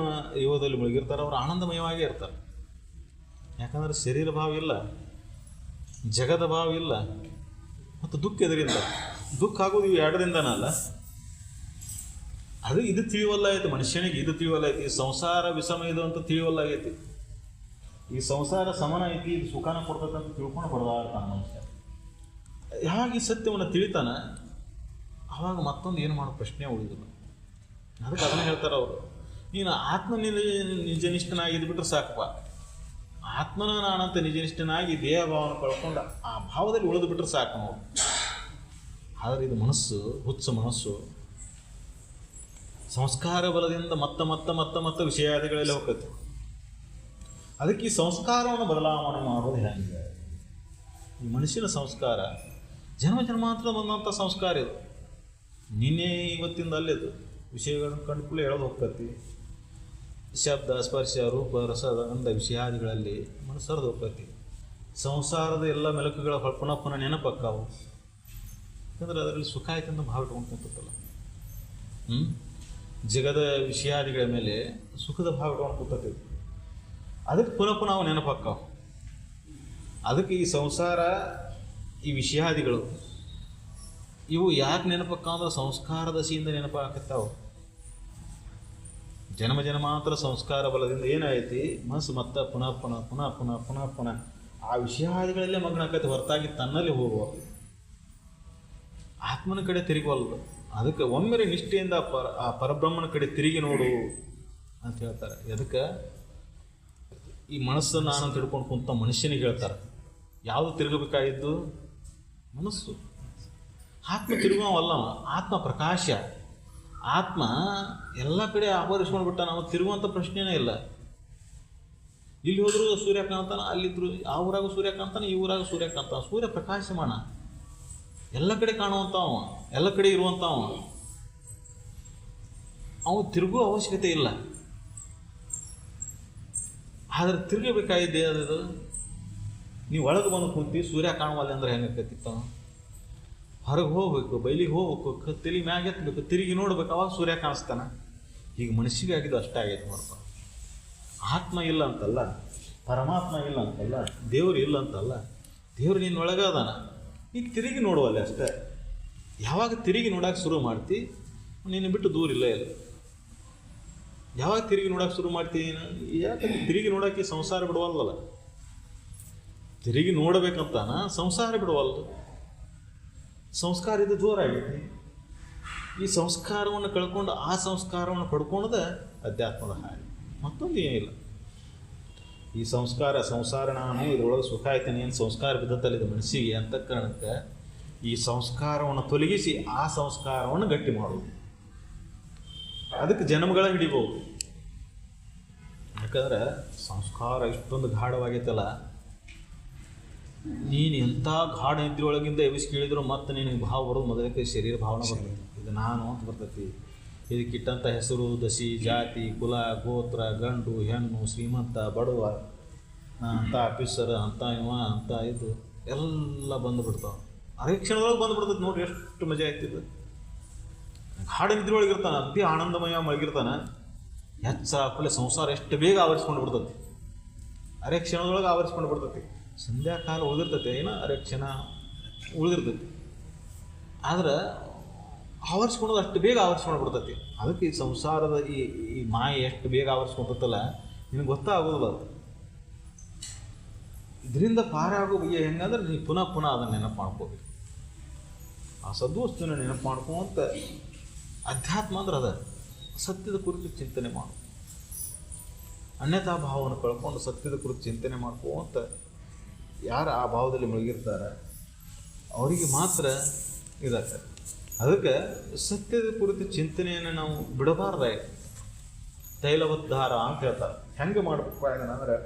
ಯೋಗದಲ್ಲಿ ಮುಳುಗಿರ್ತಾರೆ ಅವರು ಆನಂದಮಯವಾಗೇ ಇರ್ತಾರೆ. ಯಾಕಂದರೆ ಶರೀರ ಭಾವ ಇಲ್ಲ, ಜಗದ ಭಾವ ಇಲ್ಲ, ಮತ್ತು ದುಃಖ ಎದರಿಂದ ದುಃಖ ಆಗೋದು ಇವು ಎರಡರಿಂದನಲ್ಲ. ಅದು ಇದು ತಿಳಿವಲ್ಲ ಐತಿ ಮನುಷ್ಯನಿಗೆ, ಇದು ತಿಳಿವಲ್ಲ ಐತಿ. ಈ ಸಂಸಾರ ವಿಷಮ ಇದು ಅಂತ ತಿಳಿವಲ್ಲ ಆಗೈತಿ. ಈ ಸಂಸಾರ ಸಮನ ಐತಿ, ಇದು ಸುಖಾನ ಕೊಡ್ತಕ್ಕಂತ ತಿಳ್ಕೊಂಡು ಹೊಡೆದಾಡ್ತಾನೆ ಮನುಷ್ಯ. ಯಾವಾಗ ಈ ಸತ್ಯವನ್ನು ತಿಳಿತಾನೆ ಆವಾಗ ಮತ್ತೊಂದು ಏನು ಮಾಡೋ ಪ್ರಶ್ನೆ ಉಳಿದಿಲ್ಲ. ಅದಕ್ಕೆ ಅದನ್ನು ಹೇಳ್ತಾರೆ ಅವರು, ನೀನು ನಿಜನಿಷ್ಠನಾಗಿದ್ದು ಬಿಟ್ರೆ ಸಾಕಪ್ಪ. ಆತ್ಮನ ನಾನಂತ ನಿಜನಿಷ್ಠನಾಗಿ ದೇಹ ಭಾವನ ಕಳ್ಕೊಂಡು ಆ ಭಾವದಲ್ಲಿ ಉಳಿದು ಬಿಟ್ರೆ ಸಾಕು ನಾವು. ಆದರೆ ಇದು ಮನಸ್ಸು, ಹುಚ್ಚ ಮನಸ್ಸು, ಸಂಸ್ಕಾರ ಬಲದಿಂದ ಮತ್ತೆ ವಿಷಯಾದಿಗಳಲ್ಲಿ ಹೋಗ್ತೈತಿ. ಅದಕ್ಕೆ ಈ ಸಂಸ್ಕಾರವನ್ನು ಬದಲಾವಣೆ ಮಾಡೋದು ಹೇಗೆ? ಈ ಮನುಷ್ಯನ ಸಂಸ್ಕಾರ ಜನ್ಮ ಜನ್ಮಾಂತರ ಬಂದಂಥ ಸಂಸ್ಕಾರ ಇದು. ನಿನ್ನೆ ಇವತ್ತಿಂದ ಅಲ್ಲಿದು ವಿಷಯಗಳನ್ನು ಕಂಡುಕೊಳ್ಳಿ ಹೇಳೋದು ಹೋಗ್ತೈತಿ. ಶಬ್ದ, ಸ್ಪರ್ಶ, ರೂಪ, ರಸ, ಗಂಧ ವಿಷಯಾದಿಗಳಲ್ಲಿ ಮನಸ್ಸರದು ಹೋಗ್ತೈತಿ. ಸಂಸಾರದ ಎಲ್ಲ ಮೆಲುಕುಗಳ ಪುನಃ ನೆನಪಕ್ಕಾವು. ಯಾಕಂದ್ರೆ ಅದರಲ್ಲಿ ಸುಖ ಆಯ್ತಂದು ಭಾವ ಇಟ್ಕೊಂಡು ಕೂತಲ್ಲ. ಜಗದ ವಿಷಯಾದಿಗಳ ಮೇಲೆ ಸುಖದ ಭಾವ ಇಟ್ಕೊಂಡು ಕೂತೈತಿ. ಅದಕ್ಕೆ ಪುನಃ ಅವು ನೆನಪಕ್ಕಾವು. ಅದಕ್ಕೆ ಈ ಸಂಸಾರ, ಈ ವಿಷಯಾದಿಗಳು ಇವು ಯಾಕೆ ನೆನಪಕ್ಕಾವ ಅಂದ್ರೆ ಸಂಸ್ಕಾರ ದಶೆಯಿಂದ ನೆನಪಾಕತ್ತಾವು. ಜನ್ಮಾಂತರ ಸಂಸ್ಕಾರ ಬಲದಿಂದ ಏನಾಯ್ತಿ, ಮನಸ್ಸು ಮತ್ತೆ ಪುನಃ ಆ ವಿಷಯಾದಿಗಳಲ್ಲೇ ಮಗ್ನ ಆಕೈತಿ, ಹೊರತಾಗಿ ತನ್ನಲ್ಲಿ ಹೋಗುವ ಆತ್ಮನ ಕಡೆ ತಿರುಗುವಲ್ಲ. ಅದಕ್ಕೆ ಒಮ್ಮೆರೆ ನಿಷ್ಠೆಯಿಂದ ಆ ಪರಬ್ರಹ್ಮನ ಕಡೆ ತಿರುಗಿ ನೋಡು ಅಂತ ಹೇಳ್ತಾರೆ. ಅದಕ್ಕೆ ಈ ಮನಸ್ಸನ್ನು ನಾನು ತಿಳ್ಕೊಂಡು ಕುಂತ ಮನುಷ್ಯನಿಗೆ ಹೇಳ್ತಾರೆ, ಯಾವುದು ತಿರುಗಬೇಕಾಗಿದ್ದು? ಮನಸ್ಸು. ಆತ್ಮ ತಿರುಗುವಲ್ಲ, ಆತ್ಮ ಪ್ರಕಾಶ. ಆತ್ಮ ಎಲ್ಲ ಕಡೆ ಆವರಿಸ್ಕೊಂಡು ಬಿಟ್ಟ, ನಾವು ತಿರುಗುವಂಥ ಪ್ರಶ್ನೆನೇ ಇಲ್ಲ. ಇಲ್ಲಿ ಹೋದರೂ ಸೂರ್ಯ ಕಾಣ್ತಾನೆ, ಅಲ್ಲಿದ್ರು ಆ ಊರಾಗ ಸೂರ್ಯ ಕಾಣ್ತಾನೆ, ಈ ಊರಾಗ ಸೂರ್ಯ ಕಾಣ್ತಾನೆ. ಸೂರ್ಯ ಪ್ರಕಾಶಮಾನ, ಎಲ್ಲ ಕಡೆ ಕಾಣುವಂಥವ, ಎಲ್ಲ ಕಡೆ ಇರುವಂಥವ. ಅವನು ತಿರುಗುವ ಅವಶ್ಯಕತೆ ಇಲ್ಲ. ಆದರೆ ತಿರುಗಬೇಕಾಗಿದೆ ಅದು. ನೀವು ಒಳಗೆ ಬಂದು ಕುಂತು ಸೂರ್ಯ ಕಾಣುವಲ್ಲ ಅಂದ್ರೆ ಹೆಂಗಾಕೈತಿತ್ತು? ಹೊರಗೆ ಹೋಗ್ಬೇಕು, ಬೈಲಿಗೆ ಹೋಗ್ಬೇಕು, ತಲೆ ಮ್ಯಾಗ ಎತ್ತಬೇಕು, ತಿರುಗಿ ನೋಡ್ಬೇಕು, ಅವಾಗ ಸೂರ್ಯ ಕಾಣಿಸ್ತಾನೆ. ಈಗ ಮನುಷ್ಯಗೆ ಆಗಿದ್ದು ಅಷ್ಟೇ ಆಗೈತೆ ನೋಡ್ತಾ. ಆತ್ಮ ಇಲ್ಲ ಅಂತಲ್ಲ, ಪರಮಾತ್ಮ ಇಲ್ಲ ಅಂತಲ್ಲ, ದೇವರು ಇಲ್ಲ ಅಂತಲ್ಲ. ದೇವರು ನಿನ್ನೊಳಗೆ ಅದಾನ, ಈಗ ತಿರುಗಿ ನೋಡುವಲ್ಲ ಅಷ್ಟೇ. ಯಾವಾಗ ತಿರುಗಿ ನೋಡೋಕೆ ಶುರು ಮಾಡ್ತಿ, ನಿನ್ನ ಬಿಟ್ಟು ದೂರ ಇಲ್ಲ. ಯಾವಾಗ ತಿರುಗಿ ನೋಡೋಕೆ ಶುರು ಮಾಡ್ತೀನಿ? ಯಾಕಂದ್ರೆ ತಿರುಗಿ ನೋಡೋಕ್ಕೆ ಸಂಸಾರ ಬಿಡುವಲ್ಲಲ್ಲ. ತಿರುಗಿ ನೋಡಬೇಕಂತಾನ ಸಂಸಾರ ಬಿಡುವಲ್ಲ. ಸಂಸ್ಕಾರ ಇದು ಜೋರಾಗೈತಿ. ಈ ಸಂಸ್ಕಾರವನ್ನು ಕಳ್ಕೊಂಡು ಆ ಸಂಸ್ಕಾರವನ್ನು ಪಡ್ಕೊಳೋದ ಅಧ್ಯಾತ್ಮದ ಹಾಳಿ, ಮತ್ತೊಂದು ಏನಿಲ್ಲ. ಈ ಸಂಸಾರ ನಾನು ಇದರೊಳಗೆ ಸುಖ ಆಯ್ತೀನಿ ಏನು ಸಂಸ್ಕಾರ ಬಿದ್ದತ್ತಲ್ಲಿದೆ ಮನಸ್ಸಿಗೆ ಅಂತ ಕಾರಣಕ್ಕೆ ಈ ಸಂಸ್ಕಾರವನ್ನು ತೊಲಗಿಸಿ ಆ ಸಂಸ್ಕಾರವನ್ನು ಗಟ್ಟಿ ಮಾಡೋದು. ಅದಕ್ಕೆ ಜನ್ಮಗಳ ಹಿಡಿಬೋದು. ಯಾಕಂದ್ರೆ ಸಂಸ್ಕಾರ ಇಷ್ಟೊಂದು ಗಾಢವಾಗೈತಲ್ಲ, ನೀನು ಎಂಥ ಗಾಢ ನಿದ್ರೆಯೊಳಗಿಂದ ಎಬ್ಬಿಸಿ ಕೇಳಿದ್ರು ಮತ್ತೆ ನಿನಗೆ ಭಾವ ಬರೋದು ಮೊದಲಕ್ಕೆ ಶರೀರ ಭಾವನೆ ಬರ್ತೈತಿ. ಇದು ನಾನು ಅಂತ ಬರ್ತೈತಿ. ಇದಕ್ಕಿಟ್ಟಂಥ ಹೆಸರು, ದಶಿ, ಜಾತಿ, ಕುಲ, ಗೋತ್ರ, ಗಂಡು, ಹೆಣ್ಣು, ಶ್ರೀಮಂತ, ಬಡವ, ಅಂಥ ಆಫೀಸರ್, ಅಂಥ ಇವ, ಅಂಥ ಇದು ಎಲ್ಲ ಬಂದುಬಿಡ್ತಾವೆ. ಅರೆ ಕ್ಷಣದೊಳಗೆ ಬಂದುಬಿಡ್ತೈತಿ. ನೋಡ್ರಿ ಎಷ್ಟು ಮಜಾ ಆಗ್ತಿದ್ದು. ಗಾಢ ನಿದ್ರೆಯೊಳಗೆ ಇರ್ತಾನೆ, ಅತಿ ಆನಂದಮಯ ಮಳಗಿರ್ತಾನೆ. ಹೆಚ್ಚಾಗಲೇ ಸಂಸಾರ ಎಷ್ಟು ಬೇಗ ಆವರಿಸ್ಕೊಂಡು ಬಿಡ್ತೈತಿ. ಅರೆ ಕ್ಷಣದೊಳಗೆ ಆವರಿಸ್ಕೊಂಡು ಬಿಡ್ತೈತಿ. ಸಂಧ್ಯಾಕಾಲ ಉಳಿದಿರ್ತೈತೆ, ಏನೋ ಅರೆ ಕ್ಷಣ ಉಳಿದಿರ್ತೈತಿ. ಆದ್ರೆ ಆವರಿಸ್ಕೊಳೋದು ಅಷ್ಟು ಬೇಗ ಆವರಿಸ್ಕೊಂಡು ಬಿಡ್ತೈತಿ. ಅದಕ್ಕೆ ಈ ಸಂಸಾರದ ಈ ಮಾಯೆ ಎಷ್ಟು ಬೇಗ ಆವರಿಸ್ಕೊಂತಲ್ಲ ನಿನಗೆ ಗೊತ್ತಾಗೋದಿಲ್ಲ. ಅದು ಇದರಿಂದ ಪಾರಾಗೋ ಬಗ್ಗೆ ಹೆಂಗಂದ್ರೆ ನೀವು ಪುನಃ ಅದನ್ನು ನೆನಪು ಮಾಡ್ಕೋಬೇಕು. ಆ ಸದ್ವಸ್ತುನ ನೆನಪು ಮಾಡ್ಕೊಂತ ಅಧ್ಯಾತ್ಮ ಅಂದ್ರೆ ಅದ ಸತ್ಯದ ಕುರಿತು ಚಿಂತನೆ ಮಾಡು. ಅನ್ಯತಾ ಭಾವವನ್ನು ಕಳ್ಕೊಂಡು ಸತ್ಯದ ಕುರಿತು ಚಿಂತನೆ ಮಾಡ್ಕೊಂತ ಯಾರು ಆ ಭಾವದಲ್ಲಿ ಮುಳುಗಿರ್ತಾರೆ ಅವರಿಗೆ ಮಾತ್ರ ಇದಾಗ್ತದೆ. ಅದಕ್ಕೆ ಸತ್ಯದ ಕುರಿತು ಚಿಂತನೆಯನ್ನು ನಾವು ಬಿಡಬಾರ್ದಾಯ್ತು. ತೈಲವದ್ದಾರ ಅಂತ ಹೇಳ್ತಾರೆ. ಹೆಂಗೆ ಮಾಡಬೇಕು ಅಂದ್ರೆ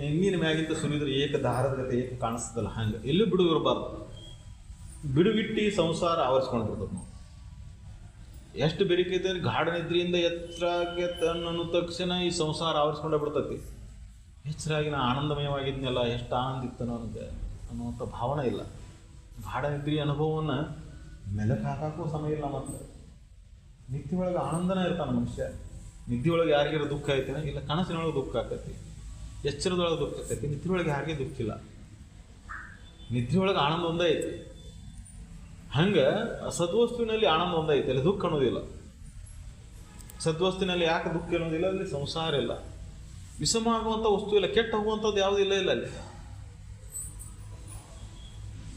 ಹೆಂಗಿನ ಮ್ಯಾಗಿಂದ ಸುರಿದ್ರೆ ಏಕ ದಾರದ ಗತೆ ಏಕ ಕಾಣಿಸ್ತದಲ್ಲ, ಹಂಗೆ ಎಲ್ಲೂ ಬಿಡು ಇರಬಾರ್ದು. ಬಿಡುಗಿಟ್ಟು ಸಂಸಾರ ಆವರಿಸ್ಕೊಂಡು ಬಿಡ್ತದೆ. ನಾವು ಎಷ್ಟು ಬೆರಿಕೈತೆ ಗಾಢ ನಿದ್ರೆಯಿಂದ ಎತ್ತರ ಅನ್ನೋ ತಕ್ಷಣ ಈ ಸಂಸಾರ ಆವರಿಸ್ಕೊಂಡೇ ಬಿಡ್ತೈತಿ. ಎಚ್ಚರಾಗಿ ನಾ ಆನಂದಮಯವಾಗಿದ್ನಲ್ಲ, ಎಷ್ಟು ಆನಂದ ಇತ್ತು ನನಗೆ ಅನ್ನುವಂಥ ಭಾವನೆ ಇಲ್ಲ. ಗಾಢ ನಿದ್ರೆ ಅನುಭವವನ್ನು ಮೆಲಕ್ಕೆ ಹಾಕೋಕ್ಕೂ ಸಮಯ ಇಲ್ಲ. ಮತ್ತು ನಿದ್ದೆ ಒಳಗೆ ಆನಂದನೇ ಇರ್ತಾನೆ ಮನುಷ್ಯ. ನಿದ್ದೆ ಒಳಗೆ ಯಾರಿಗಾರ ದುಃಖ ಐತಿನ ಇಲ್ಲ, ಕನಸಿನೊಳಗೆ ದುಃಖ ಆಕೈತಿ, ಎಚ್ಚರದೊಳಗೆ ದುಃಖ ಆಕೈತಿ. ನಿದ್ರೆ ಒಳಗೆ ಯಾರಿಗೆ ದುಃಖ ಇಲ್ಲ. ನಿದ್ರೆ ಒಳಗೆ ಆನಂದ ಒಂದೇ ಐತಿ. ಹಂಗೆ ಸದ್ವಸ್ತುವಿನಲ್ಲಿ ಆನಂದ ಒಂದೇ ಐತಿ, ಅಲ್ಲಿ ದುಃಖ ಅನ್ನೋದಿಲ್ಲ. ಸದ್ವಸ್ತುವಿನಲ್ಲಿ ಯಾಕೆ ದುಃಖ ಅನ್ನೋದಿಲ್ಲ? ಅಲ್ಲಿ ಸಂಸಾರ ಇಲ್ಲ, ವಿಷಮ ಆಗುವಂಥ ವಸ್ತು ಇಲ್ಲ, ಕೆಟ್ಟ ಹೋಗುವಂಥದ್ದು ಯಾವುದಿಲ್ಲ ಇಲ್ಲ ಅಲ್ಲಿ.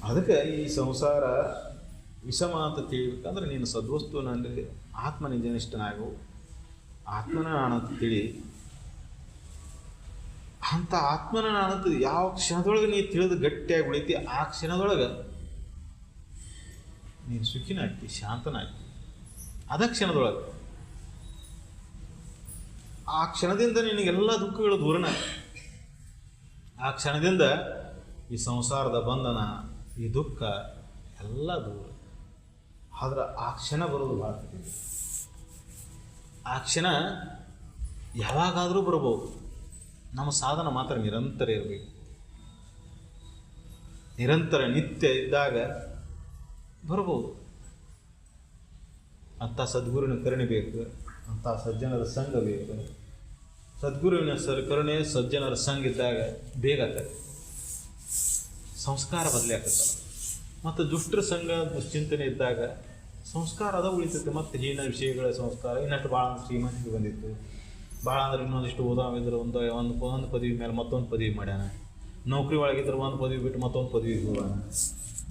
ಅದಕ್ಕೆ ಈ ಸಂಸಾರ ವಿಷಮ ಅಂತ ತಿಳಿಬೇಕಂದ್ರೆ ನೀನು ಸದ್ವಸ್ತುವಿನಲ್ಲಿ ಆತ್ಮನಿಜನಿಷ್ಠನಾಗು, ಆತ್ಮನ ನಾನಂತ ತಿಳಿ. ಅಂಥ ಆತ್ಮನ ನಾನಂತ ಯಾವ ಕ್ಷಣದೊಳಗೆ ನೀನು ತಿಳಿದು ಗಟ್ಟಿಯಾಗಿ ಉಳಿತಿ, ಆ ಕ್ಷಣದೊಳಗೆ ನೀನು ಸುಖಿನಾಗ್ತಿ, ಶಾಂತನಾಗ್ತಿ. ಅದ ಕ್ಷಣದೊಳಗೆ ಆ ಕ್ಷಣದಿಂದ ನಿನಗೆಲ್ಲ ದುಃಖಗಳು ದೂರನ. ಆ ಕ್ಷಣದಿಂದ ಈ ಸಂಸಾರದ ಬಂಧನ, ಈ ದುಃಖ ಎಲ್ಲ ದೂರ. ಆದ್ರೆ ಆ ಕ್ಷಣ ಬರೋದು ಭಾಳ ಕಠಿಣ. ಆ ಕ್ಷಣ ಯಾವಾಗಾದರೂ ಬರ್ಬೋದು. ನಮ್ಮ ಸಾಧನ ಮಾತ್ರ ನಿರಂತರ ಇರಬೇಕು. ನಿರಂತರ ನಿತ್ಯ ಇದ್ದಾಗ ಬರ್ಬೋದು. ಅಂಥ ಸದ್ಗುರುವಿನ ಕರುಣೆ ಬೇಕು, ಅಂಥ ಸಜ್ಜನರ ಸಂಘ ಬೇಕು. ಸದ್ಗುರುವಿನ ಕರುಣೆ ಸಜ್ಜನರ ಸಂಘ ಇದ್ದಾಗ ಬೇಗ ಆಗ್ತದೆ, ಸಂಸ್ಕಾರ ಬದಲೇ ಆಗ್ತದಲ್ಲ. ಮತ್ತು ದುಷ್ಟರ ಸಂಘ ದುಶ್ಚಿಂತನೆ ಇದ್ದಾಗ ಸಂಸ್ಕಾರ ಅದ ಉಳಿತೈತೆ. ಮತ್ತು ಹೀನ ವಿಷಯಗಳ ಸಂಸ್ಕಾರ ಇನ್ನಷ್ಟು ಭಾಳ ಶ್ರೀಮಂತಿಗೆ ಬಂದಿತ್ತು. ಭಾಳ ಅಂದ್ರೆ ಇನ್ನೊಂದಿಷ್ಟು ಓದಾವಿದ್ರೆ ಒಂದು ಪದವಿ ಮೇಲೆ ಮತ್ತೊಂದು ಪದವಿ ಮಾಡ್ಯಾನ. ನೌಕರಿ ಒಳಗಿದ್ರೆ ಒಂದು ಪದವಿ ಬಿಟ್ಟು ಮತ್ತೊಂದು ಪದವಿ ಹೋಗೋಣ.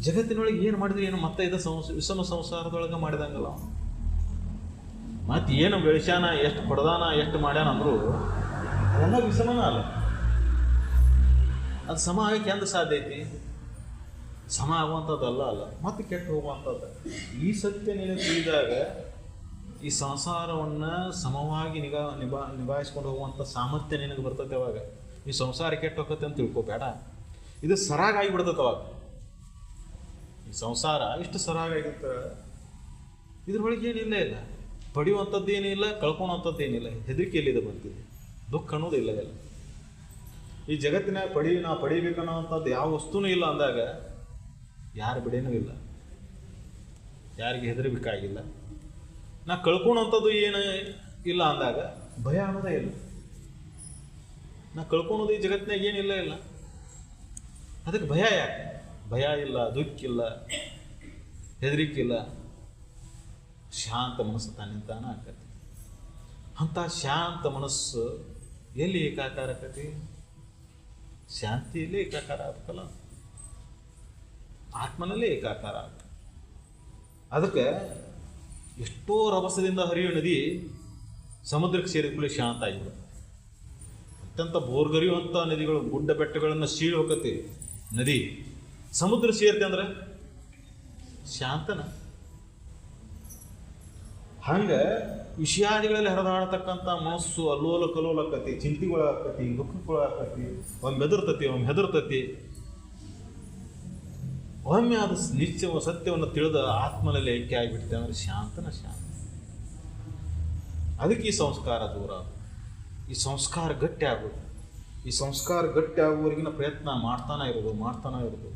ಜಗತ್ತಿನೊಳಗೆ ಏನು ಮಾಡಿದ್ರೆ ಏನು ಮತ್ತೆ ಇದು ವಿಷಮ ಸಂಸಾರದೊಳಗೆ ಮಾಡಿದಂಗಲ್ಲ. ಮತ್ತು ಏನು ಬೆಳೆಸ್ಯಾನ, ಎಷ್ಟು ಪಡೆದಾನ, ಎಷ್ಟು ಮಾಡ್ಯಾನ ಅಂದರೂ ಅದೆಲ್ಲ ವಿಷಮನ ಅಲ್ಲ. ಅದು ಸಮ ಆಗಕ್ಕೆ ಎಂದು ಸಾಧ್ಯ ಐತಿ? ಸಮ ಆಗುವಂಥದ್ದಲ್ಲ ಅಲ್ಲ, ಮತ್ತು ಕೆಟ್ಟು ಹೋಗುವಂಥದ್ದು. ಈ ಸತ್ಯ ನೀನು ತಿಳಿದಾಗ ಈ ಸಂಸಾರವನ್ನು ಸಮವಾಗಿ ನಿಭಾಯಿಸ್ಕೊಂಡು ಹೋಗುವಂಥ ಸಾಮರ್ಥ್ಯ ನಿನಗೆ ಬರ್ತೈತೆ. ಅವಾಗ ಈ ಸಂಸಾರ ಕೆಟ್ಟು ಹೋಗುತ್ತೆ ಅಂತ ತಿಳ್ಕೊಬೇಡ. ಇದು ಸರಾಗಾಗಿ ಬಿಡ್ತೈತೆ. ಅವಾಗ ಈ ಸಂಸಾರ ಇಷ್ಟು ಸರಾಗಾಗಿರ್ತಾರೆ, ಇದ್ರೊಳಗೆ ಏನಿಲ್ಲ ಇಲ್ಲ, ಪಡೆಯುವಂಥದ್ದು ಏನಿಲ್ಲ, ಕಳ್ಕೊಳೋವಂಥದ್ದು ಏನಿಲ್ಲ. ಹೆದರಿಕೆ ಎಲ್ಲಿದೆ ಬರ್ತಿದೆ, ದುಃಖ ಅನ್ನೋದು ಇಲ್ಲ ಇಲ್ಲ. ಈ ಜಗತ್ತಿನ ನಾವು ಪಡಿಬೇಕನ್ನೋವಂಥದ್ದು ಯಾವ ವಸ್ತುನೂ ಇಲ್ಲ ಅಂದಾಗ ಯಾರ ಬಿಡೇನೂ ಇಲ್ಲ, ಯಾರಿಗೆ ಹೆದರಬೇಕಾಗಿಲ್ಲ. ನಾ ಕಳ್ಕೊಳೋವಂಥದ್ದು ಏನು ಇಲ್ಲ ಅಂದಾಗ ಭಯ ಅನ್ನೋದೇ ಇಲ್ಲ. ನಾ ಕಳ್ಕೊಳೋದು ಈ ಜಗತ್ತಿನಾಗ ಏನಿಲ್ಲ ಇಲ್ಲ, ಅದಕ್ಕೆ ಭಯ ಯಾಕೆ? ಭಯ ಇಲ್ಲ, ದುಃಖ ಇಲ್ಲ, ಹೆದರಿಕೆ ಇಲ್ಲ, ಶಾಂತ ಮನಸ್ಸು ತಾನಿಂತಾನ ಆಕತಿ. ಅಂಥ ಶಾಂತ ಮನಸ್ಸು ಎಲ್ಲಿ ಏಕಾಕಾರ ಆಕತಿ? ಶಾಂತಿಯಲ್ಲಿ ಏಕಾಕಾರ ಆಗ್ಬೇಕಲ್ಲ. ಆತ್ಮನಲ್ಲೇ ಏಕಾಕಾರ ಆಗುತ್ತೆ. ಅದಕ್ಕೆ ಎಷ್ಟೋ ರಭಸದಿಂದ ಹರಿಯೋ ನದಿ ಸಮುದ್ರಕ್ಕೆ ಸೇರಿದ ಕೂಡಲೇ ಶಾಂತ ಆಗಿಬಿಡುತ್ತೆ. ಅತ್ಯಂತ ಬೋರ್ಗರಿಯುವಂಥ ನದಿಗಳು, ಗುಡ್ಡ ಬೆಟ್ಟಗಳನ್ನು ಸೀಳಿ ಹೋಗತ್ತೆ ನದಿ. ಸಮುದ್ರ ಸೇರಿದೆ ಅಂದ್ರೆ ಶಾಂತನ. ಹಂಗೆ ವಿಷಯಾದಿಗಳಲ್ಲಿ ಹರಿದಾಡತಕ್ಕಂಥ ಮನಸ್ಸು ಅಲ್ಲೋಲ ಕಲೋಲಕ್ಕತಿ, ಚಿಂತೆಗಳಾಕತಿ, ದುಃಖಗಳಾಕತಿ, ಒಮ್ಮೆ ಬೆದರ್ತತಿ, ಒಮ್ಮೆ ಹೆದರ್ತತಿ. ಒಮ್ಮೆ ಅದು ನಿತ್ಯ ಸತ್ಯವನ್ನು ತಿಳಿದ ಆತ್ಮನಲ್ಲಿ ಐಕ್ಯ ಆಗಿಬಿಡ್ತೇವೆ ಅಂದರೆ ಶಾಂತನ ಶಾಂತ. ಅದಕ್ಕೆ ಈ ಸಂಸ್ಕಾರ ದೂರ, ಈ ಸಂಸ್ಕಾರ ಗಟ್ಟಿ ಆಗೋದು. ಈ ಸಂಸ್ಕಾರ ಗಟ್ಟಿ ಆಗುವವರೆಗಿನ ಪ್ರಯತ್ನ ಮಾಡ್ತಾನೆ ಇರೋದು.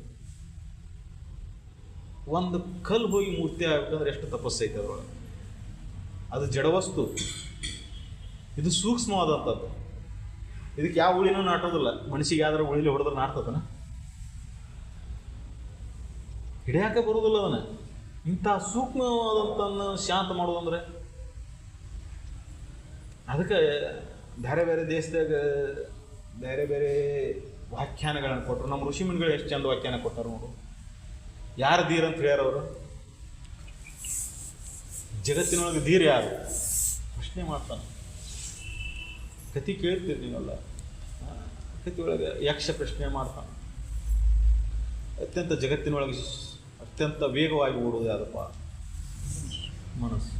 ಒಂದು ಕಲ್ಲು ಹೋಗಿ ಮೂರ್ತಿ ಆಗ್ಬೇಕಂದ್ರೆ ಎಷ್ಟು ತಪಸ್ಸೈತೆ ಅದರೊಳಗೆ. ಅದು ಜಡವಸ್ತು, ಇದು ಸೂಕ್ಷ್ಮವಾದಂಥದ್ದು. ಇದಕ್ಕೆ ಯಾವ ಉಳಿನೂ ನಾಟೋದಿಲ್ಲ. ಮನುಷ್ಯಗೆ ಯಾವ್ದಾರು ಉಳಿಲಿ ಹೊಡೆದ್ರೆ ನಾಟ್ತದನ? ಹಿಡಿಯಾಕೆ ಬರೋದಿಲ್ಲ ಅದನ್ನು. ಇಂಥ ಸೂಕ್ಷ್ಮವಾದಂಥನ್ನು ಶಾಂತ ಮಾಡೋದಂದ್ರೆ ಅದಕ್ಕೆ ಬೇರೆ ಬೇರೆ ದೇಶದಾಗ ಬೇರೆ ಬೇರೆ ವ್ಯಾಖ್ಯಾನಗಳನ್ನು ಕೊಟ್ಟರು. ನಮ್ಮ ಋಷಿಮುನಿಗಳು ಎಷ್ಟು ಚಂದ ವ್ಯಾಖ್ಯಾನ ಕೊಟ್ಟಾರ ನೋಡು. ಯಾರು ಧೀರ ಅಂತ ಹೇಳ್ಯಾರ ಅವರು? ಜಗತ್ತಿನೊಳಗೆ ಧೀರ ಯಾರು? ಪ್ರಶ್ನೆ ಮಾಡ್ತಾನೆ. ಕತಿ ಕೇಳ್ತೀರಿ ನೀವೆಲ್ಲ. ಕತಿ ಒಳಗೆ ಯಕ್ಷ ಪ್ರಶ್ನೆ ಮಾಡ್ತಾನೆ. ಜಗತ್ತಿನೊಳಗೆ ಅತ್ಯಂತ ವೇಗವಾಗಿ ಓಡುವುದು ಯಾವುದಪ್ಪ? ಮನಸ್ಸು.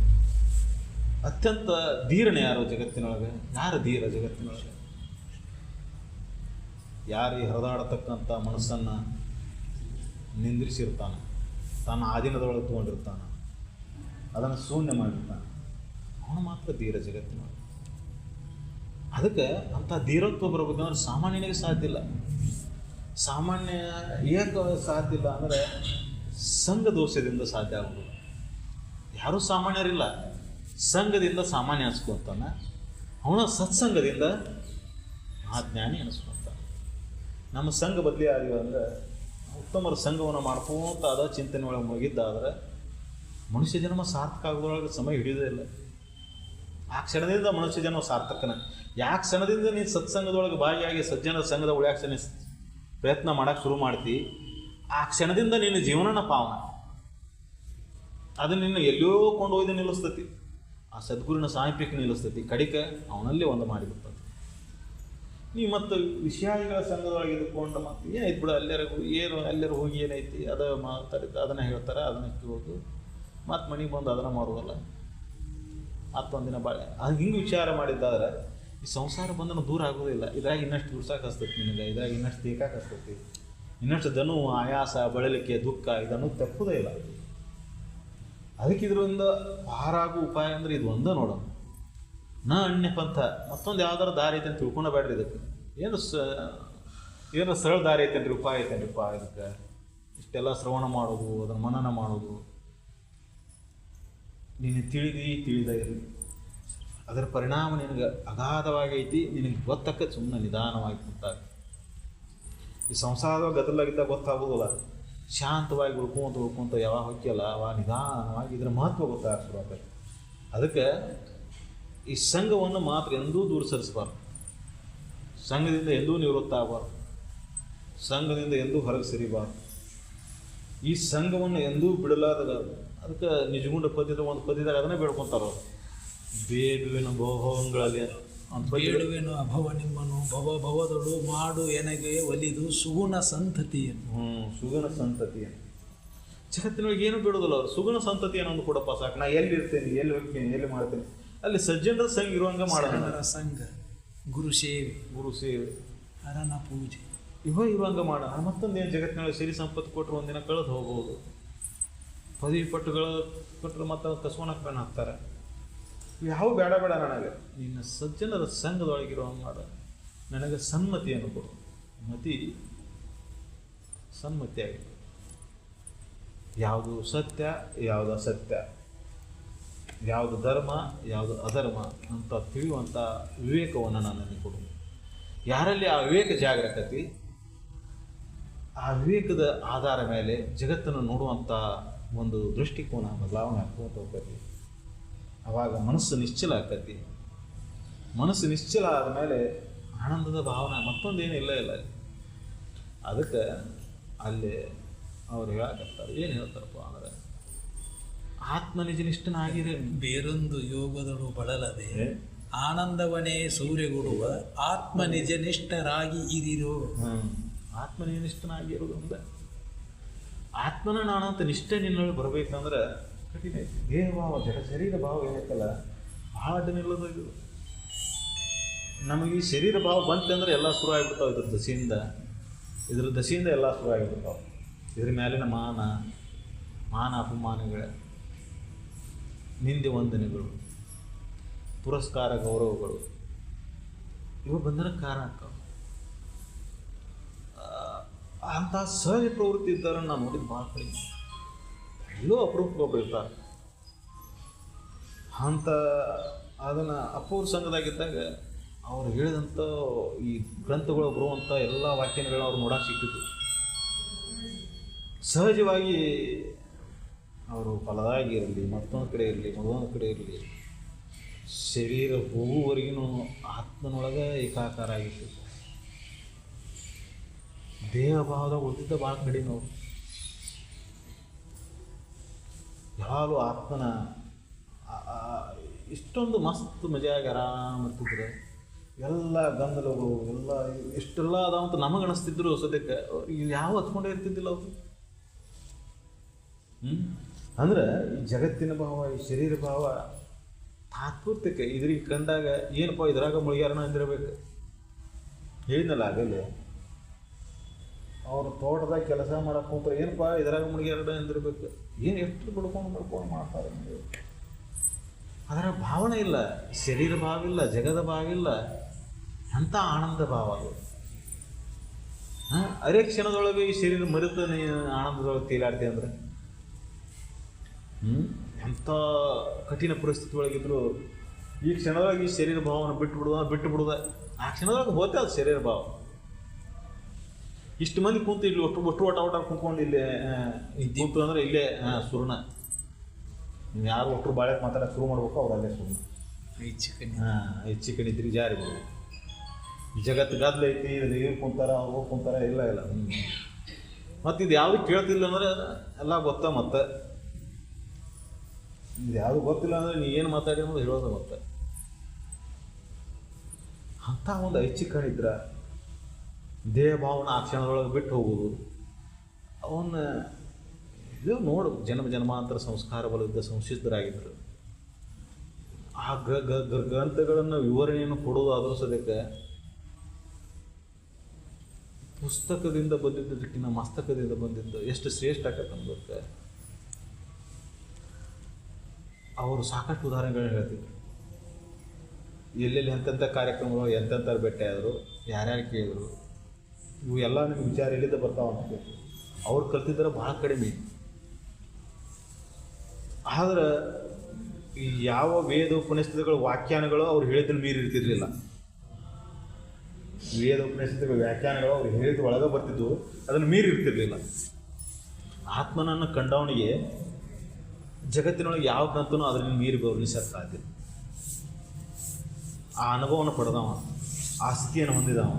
ಅತ್ಯಂತ ಧೀರನೇ ಯಾರು ಜಗತ್ತಿನೊಳಗೆ? ಯಾರು ಧೀರ ಜಗತ್ತಿನೊಳಗೆ? ಯಾರು ಹರಿದಾಡತಕ್ಕಂಥ ಮನಸ್ಸನ್ನು ನಿಂದ್ರಿಸಿರ್ತಾನೆ, ತನ್ನ ಆಧೀನದೊಳಗೆ ತೊಗೊಂಡಿರ್ತಾನೆ, ಅದನ್ನು ಶೂನ್ಯ ಮಾಡಿರ್ತಾನೆ, ಅವನು ಮಾತ್ರ ಧೀರ ಜಗತ್ತಿನೊಳಗೆ. ಅದಕ್ಕೆ ಅಂಥ ಧೀರತ್ವ ಬರಬೇಕಂದ್ರೆ ಸಾಮಾನ್ಯನಿಗೆ ಸಾಧ್ಯ ಇಲ್ಲ. ಸಾಮಾನ್ಯ ಏಕ ಸಾಧ್ಯ ಇಲ್ಲ ಅಂದರೆ ಸಂಘ ದೋಷದಿಂದ ಸಾಧ್ಯ ಆಗೋದು. ಯಾರೂ ಸಾಮಾನ್ಯರಿಲ್ಲ. ಸಂಘದಿಂದ ಸಾಮಾನ್ಯ ಅನಿಸ್ಕೊಂತಾನೆ, ಅವನ ಸತ್ಸಂಗದಿಂದ ಮಹಾಜ್ಞಾನಿ ಅನಿಸ್ಕೊಂತಾನೆ. ನಮ್ಮ ಸಂಘ ಬದಲಿ ಆದಿವ ಅಂದರೆ ಉತ್ತಮರ ಸಂಘವನ್ನು ಮಾಡ್ಕೊಂತ ಅದ ಚಿಂತನೆ ಒಳಗೆ ಮುಗಿದ್ದಾದ್ರೆ ಮನುಷ್ಯ ಜನ್ಮ ಸಾರ್ಥಕ ಆಗೋದ್ರೊಳಗೆ ಸಮಯ ಹಿಡಿಯೋದೇ ಇಲ್ಲ. ಆ ಕ್ಷಣದಿಂದ ಮನುಷ್ಯ ಜನ್ಮ ಸಾರ್ಥಕನ. ಯಾಕೆ ಕ್ಷಣದಿಂದ ನೀನು ಸತ್ಸಂಗದೊಳಗೆ ಭಾಗಿಯಾಗಿ ಸಜ್ಜನ ಸಂಘದ ಉಳ್ಯಾಕ ಪ್ರಯತ್ನ ಮಾಡೋಕ್ಕೆ ಶುರು ಮಾಡ್ತಿ, ಆ ಕ್ಷಣದಿಂದ ನಿನ್ನ ಜೀವನನ ಪಾವನ. ಅದು ನಿನ್ನ ಎಲ್ಲೋ ಕೊಂಡು ಹೋಯ್ದು ನಿಲ್ಲಿಸ್ತತಿ, ಆ ಸದ್ಗುರುನ ಸಾಮೀಪ್ಯಕ್ಕೆ ನಿಲ್ಲಿಸ್ತತಿ, ಕಡಿಕೆ ಅವನಲ್ಲಿ ಒಂದು ಮಾಡಿಬಿಡ್ತದೆ. ನೀ ಮತ್ತು ವಿಷಯಾದಿಗಳ ಸಂಘದೊಳಗೆ ಇದ್ಕೊಂಡು ಮತ್ತು ಏನಾಯ್ತು ಬಿಡ, ಎಲ್ಲರೂ ಹೋಗಿ ಏನೈತಿ ಅದು ಮಾತಾಡಿದ್ದು ಅದನ್ನು ಹೇಳ್ತಾರೆ, ಅದನ್ನು ಕೇಳೋದು, ಮತ್ತು ಮನೆಗೆ ಬಂದು ಅದನ್ನು ಮಾಡೋದಲ್ಲ. ಮತ್ತೊಂದಿನ ಬಾಳೆ ಅದು ಹಿಂಗೆ ವಿಚಾರ ಮಾಡಿದ್ದಾದ್ರೆ ಈ ಸಂಸಾರ ಬಂಧನ ದೂರ ಆಗೋದಿಲ್ಲ. ಇದ್ರಾಗ ಇನ್ನಷ್ಟು ದುಡ್ಸಾಕೆ ಹಸ್ತೈತಿ ನಿನಗೆ, ಇದ್ರಾಗ ಇನ್ನಷ್ಟು ತೀಕಾಕೆ ಹಸ್ತೈತಿ, ಇನ್ನಷ್ಟು ದನು ಆಯಾಸ ಬಳಲಿಕೆ ದುಃಖ ಇದನ್ನು ತಪ್ಪುದೇ ಇಲ್ಲ. ಅದಕ್ಕೆ ಇದರಿಂದ ಪಾರಾಗೋ ಉಪಾಯ ಅಂದರೆ ಇದು ಒಂದೇ ನೋಡೋಣ. ಅನ್ಯ ಪಂಥ ಮತ್ತೊಂದು ಯಾವ್ದಾರು ದಾರಿ ಐತೆ ಅಂತ ತಿಳ್ಕೊಂಡಬೇಡ್ರಿ. ಇದಕ್ಕೆ ಏನು ಸರಳ ದಾರಿ ಐತೇನ್ರಿ, ಉಪಾಯ ಐತೇನ್ರಿಪ್ಪ ಇದಕ್ಕೆ? ಇಷ್ಟೆಲ್ಲ ಶ್ರವಣ ಮಾಡೋದು, ಅದನ್ನು ಮನನ ಮಾಡೋದು, ನೀನು ತಿಳಿದ ಇರಲಿ, ಅದರ ಪರಿಣಾಮ ನಿನಗೆ ಅಗಾಧವಾಗೈತಿ. ನಿನಗೆ ಗೊತ್ತಕ್ಕ ಸುಮ್ಮನೆ ನಿಧಾನವಾಗಿ ಗೊತ್ತಾಗ. ಈ ಸಂಸಾರದ ಗದಲಾಗಿದ್ದ ಗೊತ್ತಾಗೋದಿಲ್ಲ. ಶಾಂತವಾಗಿ ಉಳ್ಕೊಂತ ಯಾವಾಗ ಹೊಕ್ಕಿಯಲ್ಲ ಅವಾಗ ನಿಧಾನವಾಗಿ ಇದರ ಮಹತ್ವ ಗೊತ್ತಾಗ ಶುರು ಆಗ್ತದೆ. ಅದಕ್ಕೆ ಈ ಸಂಘವನ್ನು ಮಾತ್ರ ಎಂದೂ ದೂರ ಸರಿಸಬಾರ್ದು. ಸಂಘದಿಂದ ಎಂದೂ ನಿವೃತ್ತ ಆಗಬಾರ್ದು. ಸಂಘದಿಂದ ಎಂದೂ ಹೊರಗೆ ಸರಿಬಾರ್ದು. ಈ ಸಂಘವನ್ನು ಎಂದೂ ಬಿಡಲಾದ. ಅದಕ್ಕೆ ನಿಜಗುಂಡ ಪದ್ಯದ ಒಂದು ಪದ್ಯದಾಗ ಅದನ್ನೇ ಬೇಡ್ಕೊತಾರ, ಬೇಡುವೆನು ಭವಗಳಲ್ಲಿ ಬೇಡುವೆನು ಅಭವ ನಿಮ್ಮನು ಭವದಳು ಮಾಡು ಎನಗೆ ಒಲಿದು ಸುಗುಣ ಸಂತತಿಯನ್ನು. ಸುಗುಣ ಸಂತತಿಯನ್ನು ಜಗತ್ತಿನೊಳಗೆ ಏನು ಬಿಡೋದಿಲ್ಲ ಅವರು. ಸುಗುಣ ಸಂತತಿ ಅನ್ನೋದು ಕೊಡಪ್ಪ ಸಾಕು. ನಾ ಎಲ್ಲಿ ಇರ್ತೇನೆ, ಎಲ್ಲಿ ಹೋಗ್ತೇನೆ, ಎಲ್ಲಿ ಮಾಡ್ತೇನೆ, ಅಲ್ಲಿ ಸಜ್ಜನರ ಸಂಘ ಇರುವಂಗ ಮಾಡೋಣ. ಸಂಘ, ಗುರು ಸೇವೆ, ಹರನ ಪೂಜೆ ಇರುವಂಗ ಮಾಡೋಣ. ಮತ್ತೊಂದೇನು ಜಗತ್ತಿನೊಳಗೆ ಸಿರಿ ಸಂಪತ್ತು ಕೊಟ್ಟರು ಒಂದಿನ ಕಳೆದು ಹೋಗ್ಬೋದು. ಪದವಿ ಪಟ್ಟುಗಳು ಕೊಟ್ಟರು ಮತ್ತೆ ಕಸ್ಕೊಳಕ್ಕೆ ಕಣ್ಣು ಹಾಕ್ತಾರೆ. ಯಾವ ಬೇಡ ನನಗೆ ನಿನ್ನ ಸಜ್ಜನರ ಸಂಘದೊಳಗಿರುವಂಗೆ ಮಾಡ. ನನಗೆ ಸನ್ಮತಿಯನ್ನು ಕೊಡು. ಸನ್ಮತಿಯಾಗಿ ಯಾವುದು ಸತ್ಯ, ಯಾವುದು ಅಸತ್ಯ, ಯಾವುದು ಧರ್ಮ, ಯಾವುದು ಅಧರ್ಮ ಅಂತ ತಿಳಿಯುವಂಥ ವಿವೇಕವನ್ನು ನನಗೆ ಕೊಡು. ಯಾರಲ್ಲಿ ಆ ವಿವೇಕ ಜಾಗರಕತಿ, ಆ ವಿವೇಕದ ಆಧಾರ ಮೇಲೆ ಜಗತ್ತನ್ನು ನೋಡುವಂಥ ಒಂದು ದೃಷ್ಟಿಕೋನ ಬದಲಾವಣೆ ಆಗ್ಕೋತ ಹೋಗ್ತೈತಿ. ಆವಾಗ ಮನಸ್ಸು ನಿಶ್ಚಲ ಆಕತಿ. ಮನಸ್ಸು ನಿಶ್ಚಲ ಆದ ಮೇಲೆ ಆನಂದದ ಭಾವನೆ ಮತ್ತೊಂದೇನು ಇಲ್ಲ ಅಲ್ಲಿ. ಅದಕ್ಕೆ ಅಲ್ಲಿ ಅವ್ರು ಹೇಳಕತ್ತಾರೆ. ಏನು ಹೇಳ್ತಾರಪ್ಪ ಅಂದರೆ ಆತ್ಮ ನಿಜನಿಷ್ಠನಾಗಿರಿ. ಬೇರೊಂದು ಯೋಗದಳು ಬಳಲದೆ ಆನಂದವನೇ ಸೂರ್ಯಗೊಡುವ ಆತ್ಮ ನಿಜನಿಷ್ಠರಾಗಿ ಇರಿರೋ. ಆತ್ಮ ನಿಜನಿಷ್ಠನಾಗಿರೋದು ಅಂದ್ರೆ ಆತ್ಮನ ನಾನಂತ ನಿಷ್ಠೆ ನಿನ್ನಲ್ಲಿ ಬರಬೇಕಂದ್ರೆ ಕಠಿಣ ಐತಿ. ದೇಹ ಭಾವ ಶರೀರ ಭಾವ ಏನೈತಲ್ಲ ಭಾಳ ಅಡ್ಡನಿಲ್ಲದ ಇದು. ನಮಗೆ ಈ ಶರೀರ ಭಾವ ಬಂತಂದ್ರೆ ಎಲ್ಲ ಶುರು ಆಗಿಬಿಡ್ತಾವೆ. ಇದ್ರ ದಶೆಯಿಂದ ಎಲ್ಲ ಶುರು ಆಗಿಬಿಡ್ತಾವೆ. ಇದ್ರ ಮೇಲಿನ ಮಾನ ಅಪಮಾನಗಳ, ನಿಂದೆ ವಂದನೆಗಳು, ಪುರಸ್ಕಾರ ಗೌರವಗಳು ಇವು ಬಂಧನ ಕಾರಣ ಆಗ್ತಾವೆ. ಅಂಥ ಸಹಜ ಪ್ರವೃತ್ತಿ ಇದ್ದಾರೆ ನಾನು ನೋಡಿದ್ದು ಭಾಳ ಕಡಿಮೆ. ಎಲ್ಲೋ ಅಪರೂಪಗೊಬ್ಬರು ಇರ್ತಾರೆ ಅಂತ. ಅದನ್ನು ಅಪ್ಪವ್ರ ಸಂಘದಾಗಿದ್ದಾಗ ಅವ್ರು ಹೇಳಿದಂಥ ಈ ಗ್ರಂಥಗಳು ಬರುವಂಥ ಎಲ್ಲ ವಾಕ್ಯಗಳನ್ನ ಅವ್ರು ನೋಡೋಕೆ ಸಿಕ್ತಿತ್ತು. ಸಹಜವಾಗಿ ಅವರು ಫಲದಾಗಿ ಇರಲಿ, ಮತ್ತೊಂದು ಕಡೆ ಇರಲಿ, ಮತ್ತೊಂದು ಕಡೆ ಇರಲಿ, ಶರೀರ ಹೋಗುವವರೆಗೂ ಆತ್ಮನೊಳಗೆ ಏಕಾಕಾರ ಆಗಿತ್ತು. ದೇಹ ಭಾವದಾಗ ಉಳಿದಿದ್ದ ಭಾಳ ಕಡಿಮೆ ಅವರು. ಯಾವಾಗಲೂ ಆತ್ಮನ ಇಷ್ಟೊಂದು ಮಸ್ತ್ ಮಜಾಗಿ ಆರಾಮತ್ತಿದ್ರೆ ಎಲ್ಲ ಗಂಧಲಗಳು ಎಲ್ಲ ಇಷ್ಟೆಲ್ಲ ಅದಾವಂತ ನಮಗೆ ಅನಿಸ್ತಿದ್ರು. ಸದ್ಯಕ್ಕೆ ಯಾವ ಹಚ್ಕೊಂಡೇ ಇರ್ತಿದ್ದಿಲ್ಲ ಅವರು. ಅಂದ್ರೆ ಈ ಜಗತ್ತಿನ ಭಾವ, ಈ ಶರೀರ ಭಾವ ತಾತ್ಪೂರ್ತಿಕ ಇದ್ರಿಗೆ ಕಂಡಾಗ ಏನಪ್ಪ ಇದ್ರಾಗ ಮುಳುಗ್ಯಾರನ ಅಂದಿರಬೇಕು. ಹೇಳಿದ್ನಲ್ಲ ಆಗಲೇ ಅವ್ರು ತೋಟದಾಗ ಕೆಲಸ ಮಾಡಕ್ಕೆ ಹೋಗ್ತಾರೆ, ಏನಪ್ಪ ಇದ್ರಾಗ ಮುಳುಗ್ಯಾರನ ಅಂದಿರ್ಬೇಕು. ಏನು ಎಷ್ಟು ಬಡ್ಕೊಂಡು ಮಾಡ್ತಾರೆ. ಅದರ ಭಾವನೆ ಇಲ್ಲ, ಶರೀರ ಭಾವ ಇಲ್ಲ, ಜಗದ ಭಾವ ಇಲ್ಲ. ಅಂಥ ಆನಂದ ಭಾವ ಅದು. ಅರೆ ಕ್ಷಣದೊಳಗೆ ಈ ಶರೀರ ಮರೆತು ಆನಂದದೊಳಗೆ ತೇಲಾಡ್ತಿ ಅಂದ್ರೆ ಅಂಥ ಕಠಿಣ ಪರಿಸ್ಥಿತಿ ಒಳಗಿದ್ರು ಈ ಕ್ಷಣದೊಳಗೆ ಈ ಶರೀರ ಭಾವನ ಬಿಟ್ಟು ಬಿಡುದ ಆ ಕ್ಷಣದೊಳಗೆ ಹೋಗ್ತಾ ಅದು ಶರೀರ ಭಾವ. ಇಷ್ಟು ಮಂದಿ ಕುಂತು ಇಲ್ಲಿ ಒಟ್ಟು ಒಟ ಕುಂತ್ಕೊಂಡು ಇಲ್ಲಿ ಕುಂತು ಅಂದರೆ ಇಲ್ಲೇ ಸುರ್ಣ. ನೀವು ಯಾರು ಒಟ್ಟರು ಬಾಳೆ ಮಾತಾಡೋಕೆ ಶುರು ಮಾಡ್ಬೇಕು ಅವ್ರು ಅಲ್ಲೇ ಸುರ್ಣ. ಹೆಚ್ಚು ಕಣಿ ತಿರುಗಿ ಜಾರಿ ಬಿಡು. ಜಗತ್ತು ಗದ್ದಲ ಐತಿ, ಇವ್ರು ಕುಂತಾರ ಅವ್ರು ಕುಂತಾರ, ಇಲ್ಲ ಮತ್ತು ಇದು ಯಾವುದು ಕೇಳ್ತಿಲ್ಲ ಅಂದ್ರೆ ಎಲ್ಲ ಗೊತ್ತಾ. ಮತ್ತೆ ಇದು ಯಾವುದು ಗೊತ್ತಿಲ್ಲ ಅಂದರೆ ನೀ ಏನು ಮಾತಾಡಿ ಅನ್ನೋದು ಹೇಳೋದು. ಮತ್ತೆ ಅಂಥ ಒಂದು ಐಚ್ಛಿಕಣಿದ್ರೆ ದೇಹ ಭಾವನ ಆ ಕ್ಷಣದೊಳಗೆ ಬಿಟ್ಟು ಹೋಗೋದು. ಅವನ್ನ ಇದು ನೋಡು, ಜನ್ಮಾಂತರ ಸಂಸ್ಕಾರ ಬಲದ ಸಂಸಿದ್ಧರಾಗಿದ್ದರು. ಆ ಗ್ರಂಥಗಳನ್ನು ವಿವರಣೆಯನ್ನು ಕೊಡೋದು ಅದರ ಸದ್ಯಕ್ಕೆ ಪುಸ್ತಕದಿಂದ ಬಂದಿದ್ದಕ್ಕಿಂತ ಮಸ್ತಕದಿಂದ ಬಂದಿದ್ದು ಎಷ್ಟು ಶ್ರೇಷ್ಠ ಆಗತ್ತೆ ಅನ್ನೋದಕ್ಕೆ ಅವರು ಸಾಕಷ್ಟು ಉದಾಹರಣೆಗಳನ್ನ ಹೇಳ್ತಿದ್ರು. ಎಲ್ಲೆಲ್ಲಿ ಎಂತೆಂಥ ಕಾರ್ಯಕ್ರಮಗಳು ಎಂತೆಂಥವ್ರು ಭೇಟಿ ಆದರು, ಯಾರ್ಯಾರು ಕೇಳಿದ್ರು, ಇವು ಎಲ್ಲ ನಿಮ್ಗೆ ವಿಚಾರ ಎಲ್ಲಿಂದ ಬರ್ತಾವ ಅಂತ. ಅವ್ರು ಕಲ್ತಿದ್ರೆ ಭಾಳ ಕಡಿಮೆ. ಆದ್ರೆ ಈ ಯಾವ ವೇದ ಉಪನಿಷತ್ತುಗಳು ವ್ಯಾಖ್ಯಾನಗಳು ಅವ್ರು ಹೇಳಿದ್ದನ್ನು ಮೀರಿ ಇರ್ತಿರ್ಲಿಲ್ಲ. ವೇದ ಉಪನಿಷತ್ತುಗಳ ವ್ಯಾಖ್ಯಾನಗಳು ಅವ್ರು ಹೇಳಿದ ಒಳಗೆ ಬರ್ತಿದ್ವು, ಅದನ್ನು ಮೀರಿ ಇರ್ತಿರ್ಲಿಲ್ಲ. ಆತ್ಮನನ್ನು ಕಂಡವನಿಗೆ ಜಗತ್ತಿನೊಳಗೆ ಯಾವ ಗ್ರಂಥನೂ ಅದನ್ನು ಮೀರಿ ಗೌರವಿಸಕ್ಕೆ ಸಾಧ್ಯ. ಆ ಅನುಭವವನ್ನು ಪಡೆದವ, ಆ ಸ್ಥಿತಿಯನ್ನು ಹೊಂದಿದವ.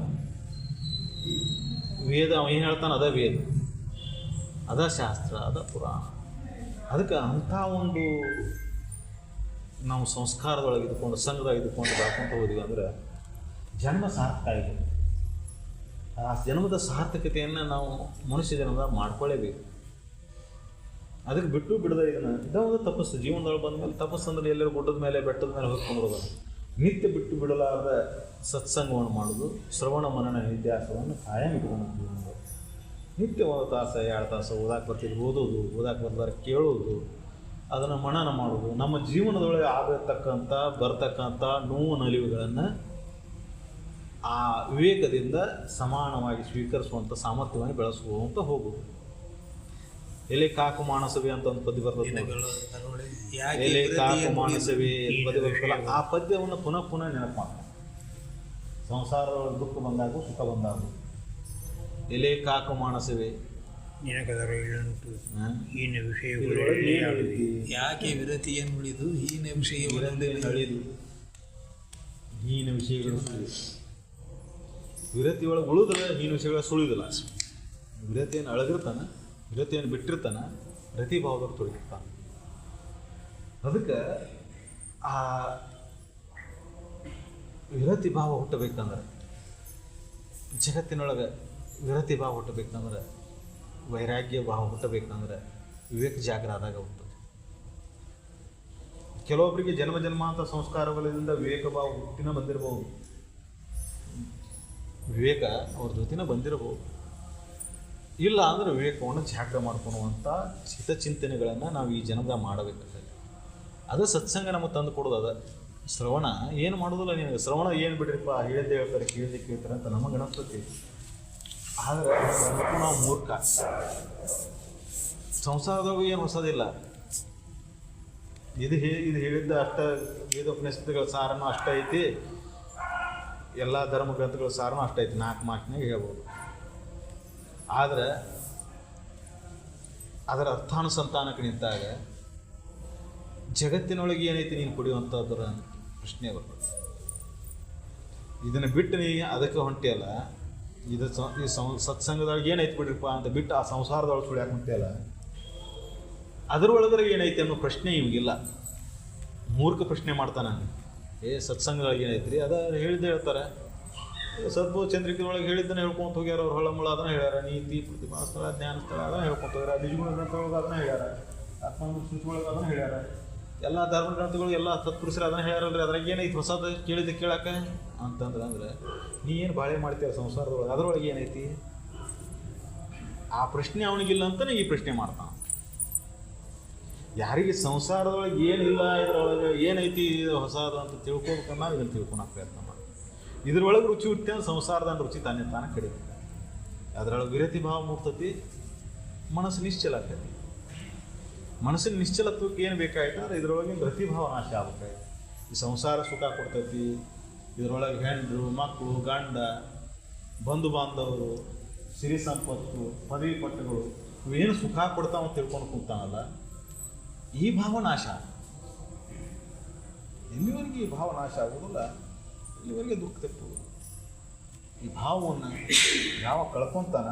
ವೇದ ಅವ ಏನು ಹೇಳ್ತಾನೆ ಅದ ವೇದ, ಅದ ಶಾಸ್ತ್ರ, ಅದ ಪುರಾಣ. ಅದಕ್ಕೆ ಅಂಥ ಒಂದು ನಾವು ಸಂಸ್ಕಾರದೊಳಗೆ ಇದ್ಕೊಂಡು ಸಂಘದಾಗ ಇದ್ಕೊಂಡು ಬೆಳ್ಕೊಂತ ಹೋದ್ವಿ ಅಂದ್ರೆ ಜನ್ಮ ಸಾರ್ಥಕ ಆಗಿದೆ. ಆ ಜನ್ಮದ ಸಾರ್ಥಕತೆಯನ್ನು ನಾವು ಮನುಷ್ಯ ಜನ್ಮದಾಗ ಮಾಡ್ಕೊಳ್ಳೇಬೇಕು. ಅದಕ್ಕೆ ಬಿಟ್ಟು ಬಿಡದ ಇದೊಂದು ತಪಸ್ಸು. ಜೀವನದೊಳಗೆ ಬಂದ ಮೇಲೆ ತಪಸ್ಸು ಅಂದ್ರೆ ಎಲ್ಲರೂ ಗುಡ್ಡದ ಮೇಲೆ ಬೆಟ್ಟದ ಮೇಲೆ ಹೋಗ್ಕೊಂಡ್ಬಿಡೋದು. ನಿತ್ಯ ಬಿಟ್ಟು ಬಿಡಲಾರದ ಸತ್ಸಂಗವನ್ನು ಮಾಡೋದು, ಶ್ರವಣ ಮನನ ನಿತ್ಯಾಸವನ್ನು ಕಾಯಂ ಇಟ್ಕೊಂಡು ಜೀವನದಲ್ಲಿ ನಿತ್ಯ 1 ತಾಸು 2 ತಾಸು ಓದಾಕೆ ಬರ್ತಿದ್ದು ಓದೋದು, ಓದಾಕೆ ಬರ್ದಾರ ಕೇಳೋದು, ಅದನ್ನು ಮನನ ಮಾಡೋದು. ನಮ್ಮ ಜೀವನದೊಳಗೆ ಬರ್ತಕ್ಕಂಥ ನೋವು ನಲಿವುಗಳನ್ನು ಆ ವಿವೇಕದಿಂದ ಸಮಾನವಾಗಿ ಸ್ವೀಕರಿಸುವಂಥ ಸಾಮರ್ಥ್ಯವನ್ನು ಬೆಳೆಸುವಂತ ಹೋಗೋದು. ಎಲೆ ಕಾಕು ಮಾನಸವೇ ಅಂತ ಒಂದು ಪದ್ಯ ಬರ್ತದೆ. ಎಲೆ ಕಾಕು ಮಾನಸವೇ ಪದ್ಯ ಬರ್ತಲ್ಲ, ಆ ಪದ್ಯವನ್ನು ಪುನಃ ನೆನಪು ಮಾಡ್ತಾರೆ. ಸಂಸಾರದೊಳಗೆ ದುಃಖ ಬಂದಾಗ ಸುಖ ಬಂದಾಗ ಎಲೆ ಕಾಕು ಮಾನಸವೇ ಯಾಕೆ ವಿರತಿಯನ್ನುಳಿದು ಹೀನ ವಿಷಯಗಳಿದು. ಹೀನ ವಿಷಯಗಳು ವಿರತಿ ಒಳಗೆ ಉಳಿದ್ರೆ ಹೀನ ವಿಷಯಗಳ ಸುಳಿದಿಲ್ಲ. ವಿರತಿಯನ್ನು ಅಳಗಿರ್ತಾನೆ, ವಿರತಿಯನ್ನು ಬಿಟ್ಟಿರ್ತಾನೆ, ರತಿಭಾವದವ್ರು ತೊಡಗಿರ್ತಾನೆ. ಅದಕ್ಕೆ ಆ ವಿರತಿ ಭಾವ ಹುಟ್ಟಬೇಕಂದ್ರೆ, ಜಗತ್ತಿನೊಳಗೆ ವಿರತಿ ಭಾವ ಹುಟ್ಟಬೇಕಂದ್ರೆ, ವೈರಾಗ್ಯ ಭಾವ ಹುಟ್ಟಬೇಕಂದ್ರೆ ವಿವೇಕ ಜಾಗರ ಆದಾಗ ಹುಟ್ಟುತ್ತೆ. ಕೆಲವೊಬ್ಬರಿಗೆ ಜನ್ಮ ಜನ್ಮಾಂತರ ಸಂಸ್ಕಾರಗಳಿಂದ ವಿವೇಕ ಭಾವ ಹುಟ್ಟಿನ ಬಂದಿರಬಹುದು, ವಿವೇಕ ಅವ್ರ ಜೊತೆನೇ ಬಂದಿರಬಹುದು. ಇಲ್ಲ ಅಂದರೆ ವಿವೇಕವನ್ನು ಜಾಗ್ರ ಮಾಡ್ಕೊಳುವಂಥ ಹಿತಚಿಂತನೆಗಳನ್ನು ನಾವು ಈ ಜನ್ಮದಾಗ ಮಾಡಬೇಕಾಗ್ತದೆ. ಅದು ಸತ್ಸಂಗ ನಮಗೆ ತಂದು ಕೊಡೋದು. ಅದ ಶ್ರವಣ ಏನು ಮಾಡೋದಿಲ್ಲ. ನಿನಗೆ ಶ್ರವಣ ಏನು ಬಿಡ್ರಿಪ್ಪ, ಹೇಳಿದ್ದೆ ಹೇಳ್ತಾರೆ, ಕೇಳಿದೆ ಕೇಳ್ತಾರೆ ಅಂತ ನಮಗೆ ಅನಿಸ್ತೈತಿ. ಆದರೆ ನಾವು ಮೂರ್ಖ. ಸಂಸಾರದೊಳಗೂ ಏನು ಹೊಸದಿಲ್ಲ. ಇದು ಹೇಳಿದ್ದ ಅಷ್ಟ ವೇದೋಪನಿಷತ್ತುಗಳ ಸಾರನೂ ಅಷ್ಟ ಐತಿ, ಎಲ್ಲ ಧರ್ಮ ಗ್ರಂಥಗಳ ಸಾರನೂ ಅಷ್ಟ ಐತಿ, 4 ಮಾರ್ಕ್ನಾಗ ಹೇಳ್ಬೋದು. ಆದರೆ ಅದರ ಅರ್ಥಾನುಸಂಧಾನಕ್ಕೆ ನಿಂತಾಗ ಜಗತ್ತಿನೊಳಗೆ ಏನೈತಿ ನೀನು ಕುಡಿಯುವಂಥದ್ರ ಪ್ರಶ್ನೆ ಬರ್ತದೆ. ಇದನ್ನು ಬಿಟ್ಟು ನೀ ಅದಕ್ಕೆ ಹೊಂಟಿಯಲ್ಲ, ಈ ಸತ್ಸಂಗದೊಳಗೆ ಏನೈತಿ ಬಿಡ್ರಿಪ್ಪ ಅಂತ ಬಿಟ್ಟು ಆ ಸಂಸಾರದೊಳಗೆ ಸುಳ್ಯಾಕೆ ಹೊಂಟಿಯಲ್ಲ, ಅದರೊಳಗಡೆ ಏನೈತಿ ಅನ್ನೋ ಪ್ರಶ್ನೆ ಇವಾಗಿಲ್ಲ. ಮೂರ್ಖ ಪ್ರಶ್ನೆ ಮಾಡ್ತಾನೆ. ಸತ್ಸಂಗದೊಳಗೆ ಏನೈತಿ ರೀ, ಅದ ಹೇಳಿದ್ದೆ ಹೇಳ್ತಾರೆ. ಸದ್ಭು ಚಂದ್ರಿಕೆಯೊಳಗೆ ಹೇಳಿದ್ದನ್ನು ಹೇಳ್ಕೊಂತ ಹೋಗ್ಯಾರ. ಅವ್ರು ಹೊಳಮುಳ ಅದನ್ನ ಹೇಳ್ಯಾರ. ನೀತಿ ಪ್ರತಿಭಾ ಸ್ಥಳ, ಜ್ಞಾನ ಸ್ಥಳ ಅದನ್ನ ಹೇಳ್ಕೊಂತ ಹೋಗ್ಯಾರ. ನಿಜಗುಣ ಗ್ರಂಥದೊಳಗೆ ಅದನ್ನ ಹೇಳ್ಯಾರ. ಆತ್ಮಸ್ಮೃತಿಯೊಳಗೆ ಅದನ್ನ ಹೇಳ್ಯಾರ. ಎಲ್ಲ ಧರ್ಮ ಗ್ರಂಥಗಳು ಎಲ್ಲ ಸತ್ಪುರುಷರು ಅದನ್ನ ಹೇಳ್ಯಾರಲ್ರಿ. ಅದ್ರಾಗ ಏನೈತಿ ಹೊಸದು ಕೇಳಿದ್ದು ಕೇಳಕ್ಕೆ ಅಂತಂದ್ರೆ ನೀ ಏನು ಬಾಳೆ ಮಾಡ್ತೀಯ ಸಂಸಾರದೊಳಗೆ, ಅದರೊಳಗೆ ಏನೈತಿ? ಆ ಪ್ರಶ್ನೆ ಅವನಿಗಿಲ್ಲ ಅಂತ ಈ ಪ್ರಶ್ನೆ ಮಾಡ್ತಾನೆ. ಯಾರಿಗೆ ಸಂಸಾರದೊಳಗೆ ಏನಿಲ್ಲ, ಇದರೊಳಗೆ ಏನೈತಿ ಹೊಸದು ಅಂತ ತಿಳ್ಕೊಬೇಕನ್ನ ಇದನ್ನು ತಿಳ್ಕೊಳಕ್ಕೆ ಪ್ರಯತ್ನ ಮಾಡಿ. ಇದ್ರೊಳಗೆ ರುಚಿ ಹುಟ್ಟಿ ಅಂದ್ರೆ ಸಂಸಾರದ ರುಚಿ ತಾನೇ ಕಡಿಮೆ. ಅದರೊಳಗೆ ವಿರತಿ ಭಾವ ಮೂಡ್ತತಿ, ಮನಸ್ಸು ನಿಶ್ಚಲ ಆಗ್ತೈತಿ. ಮನಸ್ಸಿನ ನಿಶ್ಚಲತ್ವಕ್ಕೆ ಏನು ಬೇಕಾಯ್ತು ಅಂದ್ರೆ ಇದ್ರೊಳಗೆ ರತಿಭಾವ ನಾಶ ಆಗ್ಬೇಕಾಯ್ತು. ಈ ಸಂಸಾರ ಸುಖ ಕೊಡ್ತೈತಿ. ಇದರೊಳಗೆ ಹೆಂಡರು, ಮಕ್ಕಳು, ಗಂಡ, ಬಂಧು ಬಾಂಧವರು, ಸಿರಿ ಸಂಪತ್ತು, ಪದವಿ ಪಟ್ಟಗಳು ಇವೇನು ಸುಖ ಕೊಡ್ತಾವ ತಿಳ್ಕೊಂಡು ಕೂತಾನಲ್ಲ, ಈ ಭಾವ ನಾಶ. ಎಲ್ಲಿವರೆಗೆ ಈ ಭಾವ ನಾಶ ಆಗೋದಿಲ್ಲ ಇಲ್ಲಿವರೆಗೆ ದುಃಖ ತಪ್ಪುವುದು. ಈ ಭಾವವನ್ನು ಯಾವ ಕಳ್ಕೊತಾನ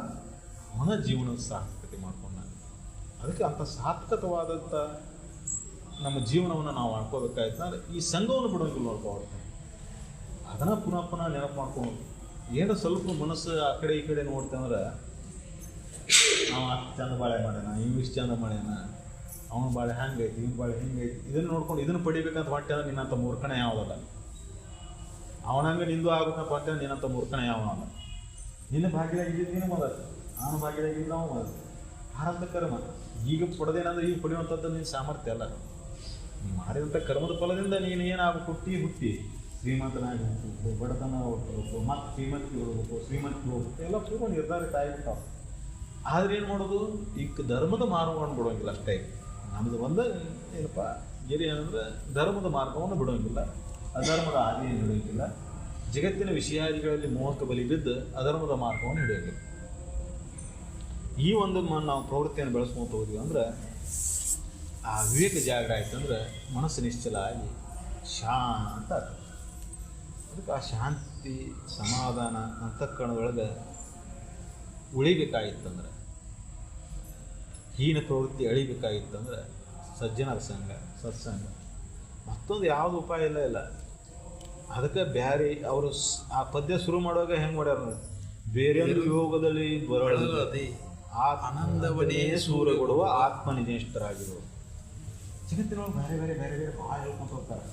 ಅವನ ಜೀವನದ ಸಾರ್ಥಕತೆ ಮಾಡ್ಕೊಂಡ. ಅದಕ್ಕೆ ಅಂಥ ಸಾರ್ಥಕವಾದಂಥ ನಮ್ಮ ಜೀವನವನ್ನು ನಾವು ಮಾಡ್ಕೋಬೇಕಾಯ್ತು ಅಂದರೆ ಈ ಸಂಘವನ್ನು ಬಿಡೋಂಗಿಲ್ಲ ನೋಡ್ಕೊಳ್ತೇವೆ. ಅದನ್ನು ಪುನಃ ಪುನಃ ನೆನಪು ಮಾಡ್ಕೊಂಡು ಏನೋ ಸ್ವಲ್ಪ ಮನಸ್ಸು ಆ ಕಡೆ ಈ ಕಡೆ ನೋಡ್ತೇವಂದ್ರೆ, ನಾವು ಅಷ್ಟು ಚಂದ ಬಾಳೆ ಮಾಡ್ಯಾನ, ಇವು ಇಷ್ಟು ಚಂದ ಮಾಡ್ಯಾನ, ಅವನ ಬಾಳೆ ಹಂಗೈತಿ, ಇವ್ನ ಬಾಳೆ ಹಿಂಗೈತಿ, ಇದನ್ನು ನೋಡ್ಕೊಂಡು ಇದನ್ನು ಪಡಿಬೇಕಂತ ಹೊಟ್ಟೆ ಅಂದ್ರೆ ನಿನ್ನಂಥ ಮೂರ್ಖಣೆ ಯಾವುದಲ್ಲ. ಅವನಂಗೆ ನಿಂದು ಆಗ್ಬೇಕಂತ ಹೊಟ್ಟೆ ನಿನ್ನಂಥ ಮೂರ್ಖಣೆ ಯಾವನಲ್ಲ. ನಿನ್ನ ಭಾಗ್ಯದಾಗ ಇದ್ದಿದ್ದು ನೀನು ಮೊದಲು, ಅವನ ಭಾಗ್ಯದಾಗ ಇದ್ದು ನಾವು ಮೊದಲು. ಆರಂಭ ಕರ್ಮ ಈಗ ಪಡೆದೇನಂದ್ರೆ ಈಗ ಪಡೆಯುವಂಥದ್ದು ನಿನ್ನ ಸಾಮರ್ಥ್ಯ ಅಲ್ಲ. ನೀನು ಮಾಡಿದಂಥ ಕರ್ಮದ ಫಲದಿಂದ ನೀನು ಏನಾಗ ಹುಟ್ಟಿ ಶ್ರೀಮಂತನಾಗಿ ಹೋಗ್ಬೇಕು, ಬಡತನ ಹೋಗ್ಬೇಕು, ಮತ್ತು ಶ್ರೀಮಂತಿಗೆ ಹೋಗ್ಬೇಕು, ಶ್ರೀಮಂತಿಗೆ ಹೋಗ್ಬೇಕು, ಎಲ್ಲ ಪೂರ್ವ ನಿರ್ಧಾರಿತ ಆಗಿಬಿಟ್ಟಾವ. ಆದರೆ ಏನು ಮಾಡೋದು, ಈಗ ಧರ್ಮದ ಮಾರ್ಗವನ್ನು ಬಿಡೋಂಗಿಲ್ಲ ಅಷ್ಟೇ. ನಮ್ಮದು ಒಂದು ಏನಪ್ಪ ಗಿರಿ ಏನಂದ್ರೆ ಧರ್ಮದ ಮಾರ್ಗವನ್ನು ಬಿಡೋಂಗಿಲ್ಲ, ಅಧರ್ಮದ ಹಾದಿಯನ್ನು ಹಿಡಿಯೋಂಗಿಲ್ಲ. ಜಗತ್ತಿನ ವಿಷಯಾದಿಗಳಲ್ಲಿ ಮೋಹಕ್ಕೆ ಬಲಿ ಬಿದ್ದು ಅಧರ್ಮದ ಮಾರ್ಗವನ್ನು ಹಿಡಿಯೋಂಗಿಲ್ಲ. ಈ ಒಂದು ನಾವು ಪ್ರವೃತ್ತಿಯನ್ನು ಬೆಳೆಸ್ಕೊಂತ ಹೋದ್ವಿ ಅಂದ್ರೆ ಆ ವಿವೇಕ ಜಾಗರ ಆಯ್ತಂದ್ರೆ ಮನಸ್ಸು ನಿಶ್ಚಲ ಆಗಿ ಶಾಂತ ಆಗ್ತದೆ. ಅದಕ್ಕೆ ಆ ಶಾಂತಿ ಸಮಾಧಾನ ಅಂತಃಕರಣದೊಳಗೆ ಉಳಿಬೇಕಾಗಿತ್ತಂದ್ರೆ, ಹೀನ ಪ್ರವೃತ್ತಿ ಅಳಿಬೇಕಾಗಿತ್ತಂದ್ರೆ ಸಜ್ಜನರ ಸಂಘ, ಸತ್ಸಂಗ, ಮತ್ತೊಂದು ಯಾವುದು ಉಪಾಯ ಇಲ್ಲ. ಅದಕ್ಕೆ ಬ್ಯಾರೆ ಅವರು ಆ ಪದ್ಯ ಶುರು ಮಾಡುವಾಗ ಹೆಂಗೆ ಮಾಡ್ಯಾರ ನೋಡಿ, ಬೇರೆಯೊಂದು ಯೋಗದಲ್ಲಿ ಬರಳದೆ ಆನಂದವನ್ನೇ ಸೂರ್ಯ ಕೊಡುವ ಆತ್ಮನಿಷ್ಠರಾಗಿರುವ. ಜಗತ್ತಿನೊಳಗೆ ಬೇರೆ ಬೇರೆ ಬೇರೆ ಬೇರೆ ಭಾಳ ಹೇಳ್ಕೊಂತ ಹೋಗ್ತಾರೆ.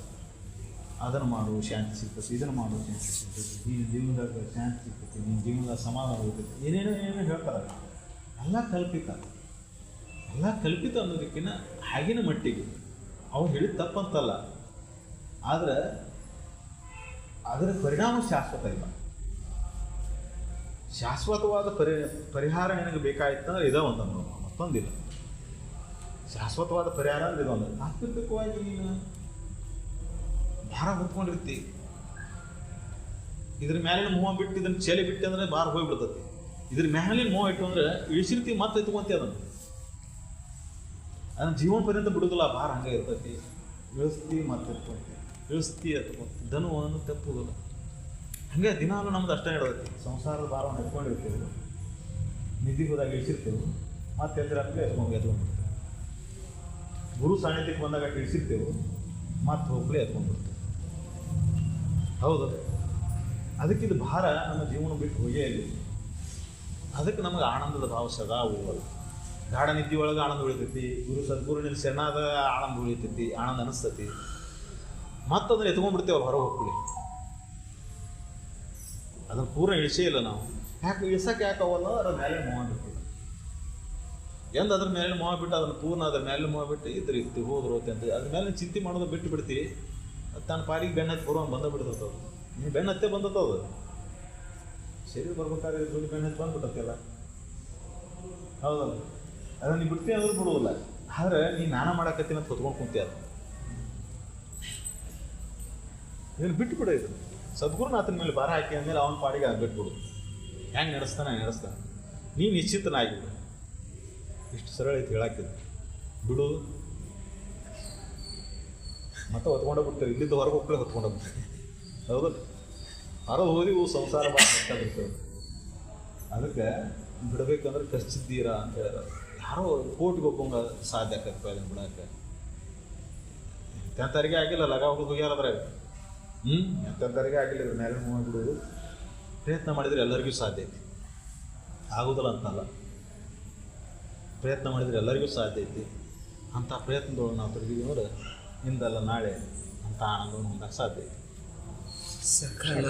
ಅದನ್ನು ಮಾಡು ಶಾಂತಿ ಸಿಗ್ತದೆ, ಇದನ್ನು ಮಾಡು ಶಾಂತಿ ಸಿಗ್ತದೆ, ನಿನ್ನ ಜೀವನದಾಗ ಶಾಂತಿ ಸಿಗ್ತೈತಿ, ನಿನ್ನ ಜೀವನದಾಗ ಸಮಾಧಾನ ಹೋಗ್ತೈತಿ, ಏನೇನೋ ಹೇಳ್ತಾರೆ. ಎಲ್ಲ ಕಲ್ಪಿತ ಅನ್ನೋದಕ್ಕಿಂತ ಆಗಿನ ಮಟ್ಟಿಗೆ ಅವ್ರು ಹೇಳಿದ ತಪ್ಪಂತಲ್ಲ, ಆದರೆ ಅದರ ಪರಿಣಾಮ ಶಾಶ್ವತ ಇಲ್ಲ. ಶಾಶ್ವತವಾದ ಪರಿಹಾರ ನಿನಗೆ ಬೇಕಾಯ್ತಂದ್ರೆ ಇದ ಒಂದು ಮತ್ತೊಂದಿಲ್ಲ. ಶಾಶ್ವತವಾದ ಪರಿಹಾರ ಅಂದ್ರೆ ಇದೊಂದು. ತಾತ್ವಿಕವಾಗಿ ನೀನು ಭಾರ ಹೊತ್ಕೊಂಡಿರ್ತಿ, ಇದ್ರ ಮ್ಯಾಲಿನ ಮೋಹ ಬಿಟ್ಟು ಇದನ್ನು ಚೆಲೆ ಬಿಟ್ಟು ಅಂದ್ರೆ ಭಾರ ಹೋಗ್ಬಿಡ್ತತಿ. ಇದ್ರ ಮ್ಯಾಲಿನ ಮೋಹ ಇಟ್ಟು ಅಂದ್ರೆ ಇಳಿಸಿರ್ತಿ ಮತ್ತೆ ಎತ್ಕೊಂತಿ ಅದನ್ನು ಜೀವನ ಪರ್ಯಂತ ಬಿಡುದಿಲ್ಲ. ಭಾರ ಹಂಗೆ ಇರ್ತೈತಿ. ಇಳಿಸ್ತಿ ಮತ್ತೆ ಎತ್ಕೊಂತಿ, ಇಳಿಸ್ತಿ ಎತ್ಕೊಂತಿ, ಧನುವನ್ನು ತಪ್ಪುವುದಿಲ್ಲ. ಹಾಗೆ ದಿನಾಲು ನಮ್ದು ಅಷ್ಟೇ ಇಡೋದೈತಿ. ಸಂಸಾರದ ಭಾರವನ್ನು ಎತ್ಕೊಂಡಿರ್ತೇವೆ, ನಿದ್ದೆ ಹೋದಾಗ ಇಳಿಸಿರ್ತೇವೆ, ಮತ್ತೆ ಎದ್ರಾಗಲೇ ಎತ್ಕೊಂಡ್ಬಿಡ್ತೇವೆ. ಗುರು ಸಾನ್ನಿಧ್ಯಕ್ಕೆ ಬಂದಾಗ ತಿಳಿಸಿರ್ತೇವೆ, ಮತ್ತೆ ಹೋಗ್ಲೇ ಎತ್ಕೊಂಡ್ಬಿಡ್ತೇವೆ. ಹೌದು, ಅದಕ್ಕಿದು ಭಾರ ನಮ್ಮ ಜೀವನ ಬಿಟ್ಟು ಹೋಗೇ ಇಲ್ಲ. ಅದಕ್ಕೆ ನಮಗೆ ಆನಂದದ ಭಾವ ಸದಾ ಉಳಿವಲ್ಲ. ಗಾಢ ನಿದ್ದೆ ಒಳಗೆ ಆನಂದ ಉಳಿತೈತಿ, ಗುರು ಸದ್ಗುರುವಿನ ಶರಣಾದ ಆನಂದ ಉಳಿತೈತಿ, ಆನಂದ ಅನಿಸ್ತೈತಿ. ಮತ್ತೆ ಅದನ್ನು ಎತ್ಕೊಂಡ್ಬಿಡ್ತೇವೆ ಹೊರಗೆ ಹೋಗ್ಲಿ. ಅದನ್ನು ಪೂರ್ಣ ಇಳಿಸೇ ಇಲ್ಲ ನಾವು. ಯಾಕೆ ಇಳ್ಸಕ್ಕೆ ಯಾಕೆ ಅವಲ್ಲ, ಅದ್ರ ಮೇಲೆ ಮೋಹ ಬಿಟ್ಟು ಎಂದು ಅದ್ರ ಮೇಲೆ ಮೋಹ ಬಿಟ್ಟು ಅದನ್ನು ಪೂರ್ಣ ಅದ್ರ ಮೇಲೆ ಮೋಹ ಬಿಟ್ಟು ಇದ್ರ ಇತ್ತು ಹೋದ್ರು ಅಂತ ಅದ್ರ ಮೇಲೆ ಚಿಂತೆ ಮಾಡೋದು ಬಿಟ್ಟು ಬಿಡ್ತೀವಿ. ಅದು ತನ್ನ ಪಾರಿಗೆ ಬೆನ್ನ ಹತ್ತಿ ಬರುವಂಗೆ ಬಂದ ಬಿಡ್ತದ. ನೀವು ಬೆನ್ನ ಹತ್ತೇ ಬಂದತ್ತದು. ಶರೀರ ಬರ್ಬೇಕಾದ್ರೆ ದುಡ್ಡು ಬೆನ್ನ ಹತ್ತಿ ಬಂದ್ಬಿಟ್ಟಲ್ಲ. ಹೌದಲ್ಲ, ಅದನ್ನು ನೀವು ಬಿಡ್ತೀವಿ ಅಂದ್ರೆ ಬಿಡುವುದಿಲ್ಲ. ಆದ್ರೆ ನೀ ನಾನ ಮಾಡಾಕತ್ತೀನಿ ಅಂತ ಹೊತ್ಕೊಂಡು ಕುಂತಿ. ಅದು ಇದನ್ನು ಬಿಟ್ಟು ಬಿಡ. ಇದು ಸದ್ಗುರುನಾಥನ ಮೇಲೆ ಭಾರ ಹಾಕಿ ಅಂದಮೇಲೆ ಅವನ ಪಾಡಿಗೆ ಅದು ಬಿಟ್ಬಿಡು. ಹೆಂಗೆ ನಡೆಸ್ತಾನೆ ನಡೆಸ್ತಾನೆ. ನೀ ನಿಶ್ಚಿತನಾಗಿಬಿಡು. ಇಷ್ಟು ಸರಳ ಐತಿ ಹೇಳಾಕಿದ್ದು. ಬಿಡು ಮತ್ತೆ ಹೊತ್ಕೊಂಡೇ ಬಿಡ್ತೇವೆ. ಇಲ್ಲಿದ್ದು ಹೊರಗೆ ಹೋಗ್ಲೇ ಹೊತ್ಕೊಂಡೇ ಬಿಡ್ತೇವೆ. ಹೌದಲ್ಲ, ಹೊರಗೆ ಹೋದಿವು ಸಂಸಾರ ಬಿಡ್ತೇವೆ. ಅದಕ್ಕೆ ಬಿಡಬೇಕಂದ್ರೆ ಖರ್ಚಿದ್ದೀರಾ ಅಂತ ಹೇಳಿದ. ಯಾರೋ ಕೋಟಿಗೆ ಒಬ್ಬಂಗೆ ಸಾಧ್ಯ ಆಕತ್ತಪ್ಪ ಇದನ್ನು ಬಿಡೋಕ್ಕೆ. ಎಂತೆಂಥವ್ರಿಗೆ ಆಗಿಲ್ಲ, ಲಗ ಹೋಗೋದು ಹೋಗ್ಯಾರದ್ರಾಗ. ಎಂತೆಂಥವ್ರಿಗೆ ಆಗಿಲ್ಲ. ಇದ್ರ ಮೇಲೆ ಬಿಡೋದು ಪ್ರಯತ್ನ ಮಾಡಿದರೆ ಎಲ್ಲರಿಗೂ ಸಾಧ್ಯ ಐತಿ. ಆಗೋದಿಲ್ಲ ಅಂತಲ್ಲ, ಪ್ರಯತ್ನ ಮಾಡಿದರೆ ಎಲ್ಲರಿಗೂ ಸಾಧ್ಯ ಐತಿ. ಅಂಥ ಪ್ರಯತ್ನದೊಳಗೆ ನಾವು ತೊಡಗಿದ್ವಿ ಅಂದ್ರೆ ಇಂದಲ್ಲ ನಾಳೆ ಅಂಥ ಆನಂದವನ್ನು ಹೊಂದಕ್ಕೆ ಸಾಧ್ಯ ಐತಿ. ಸಕಲ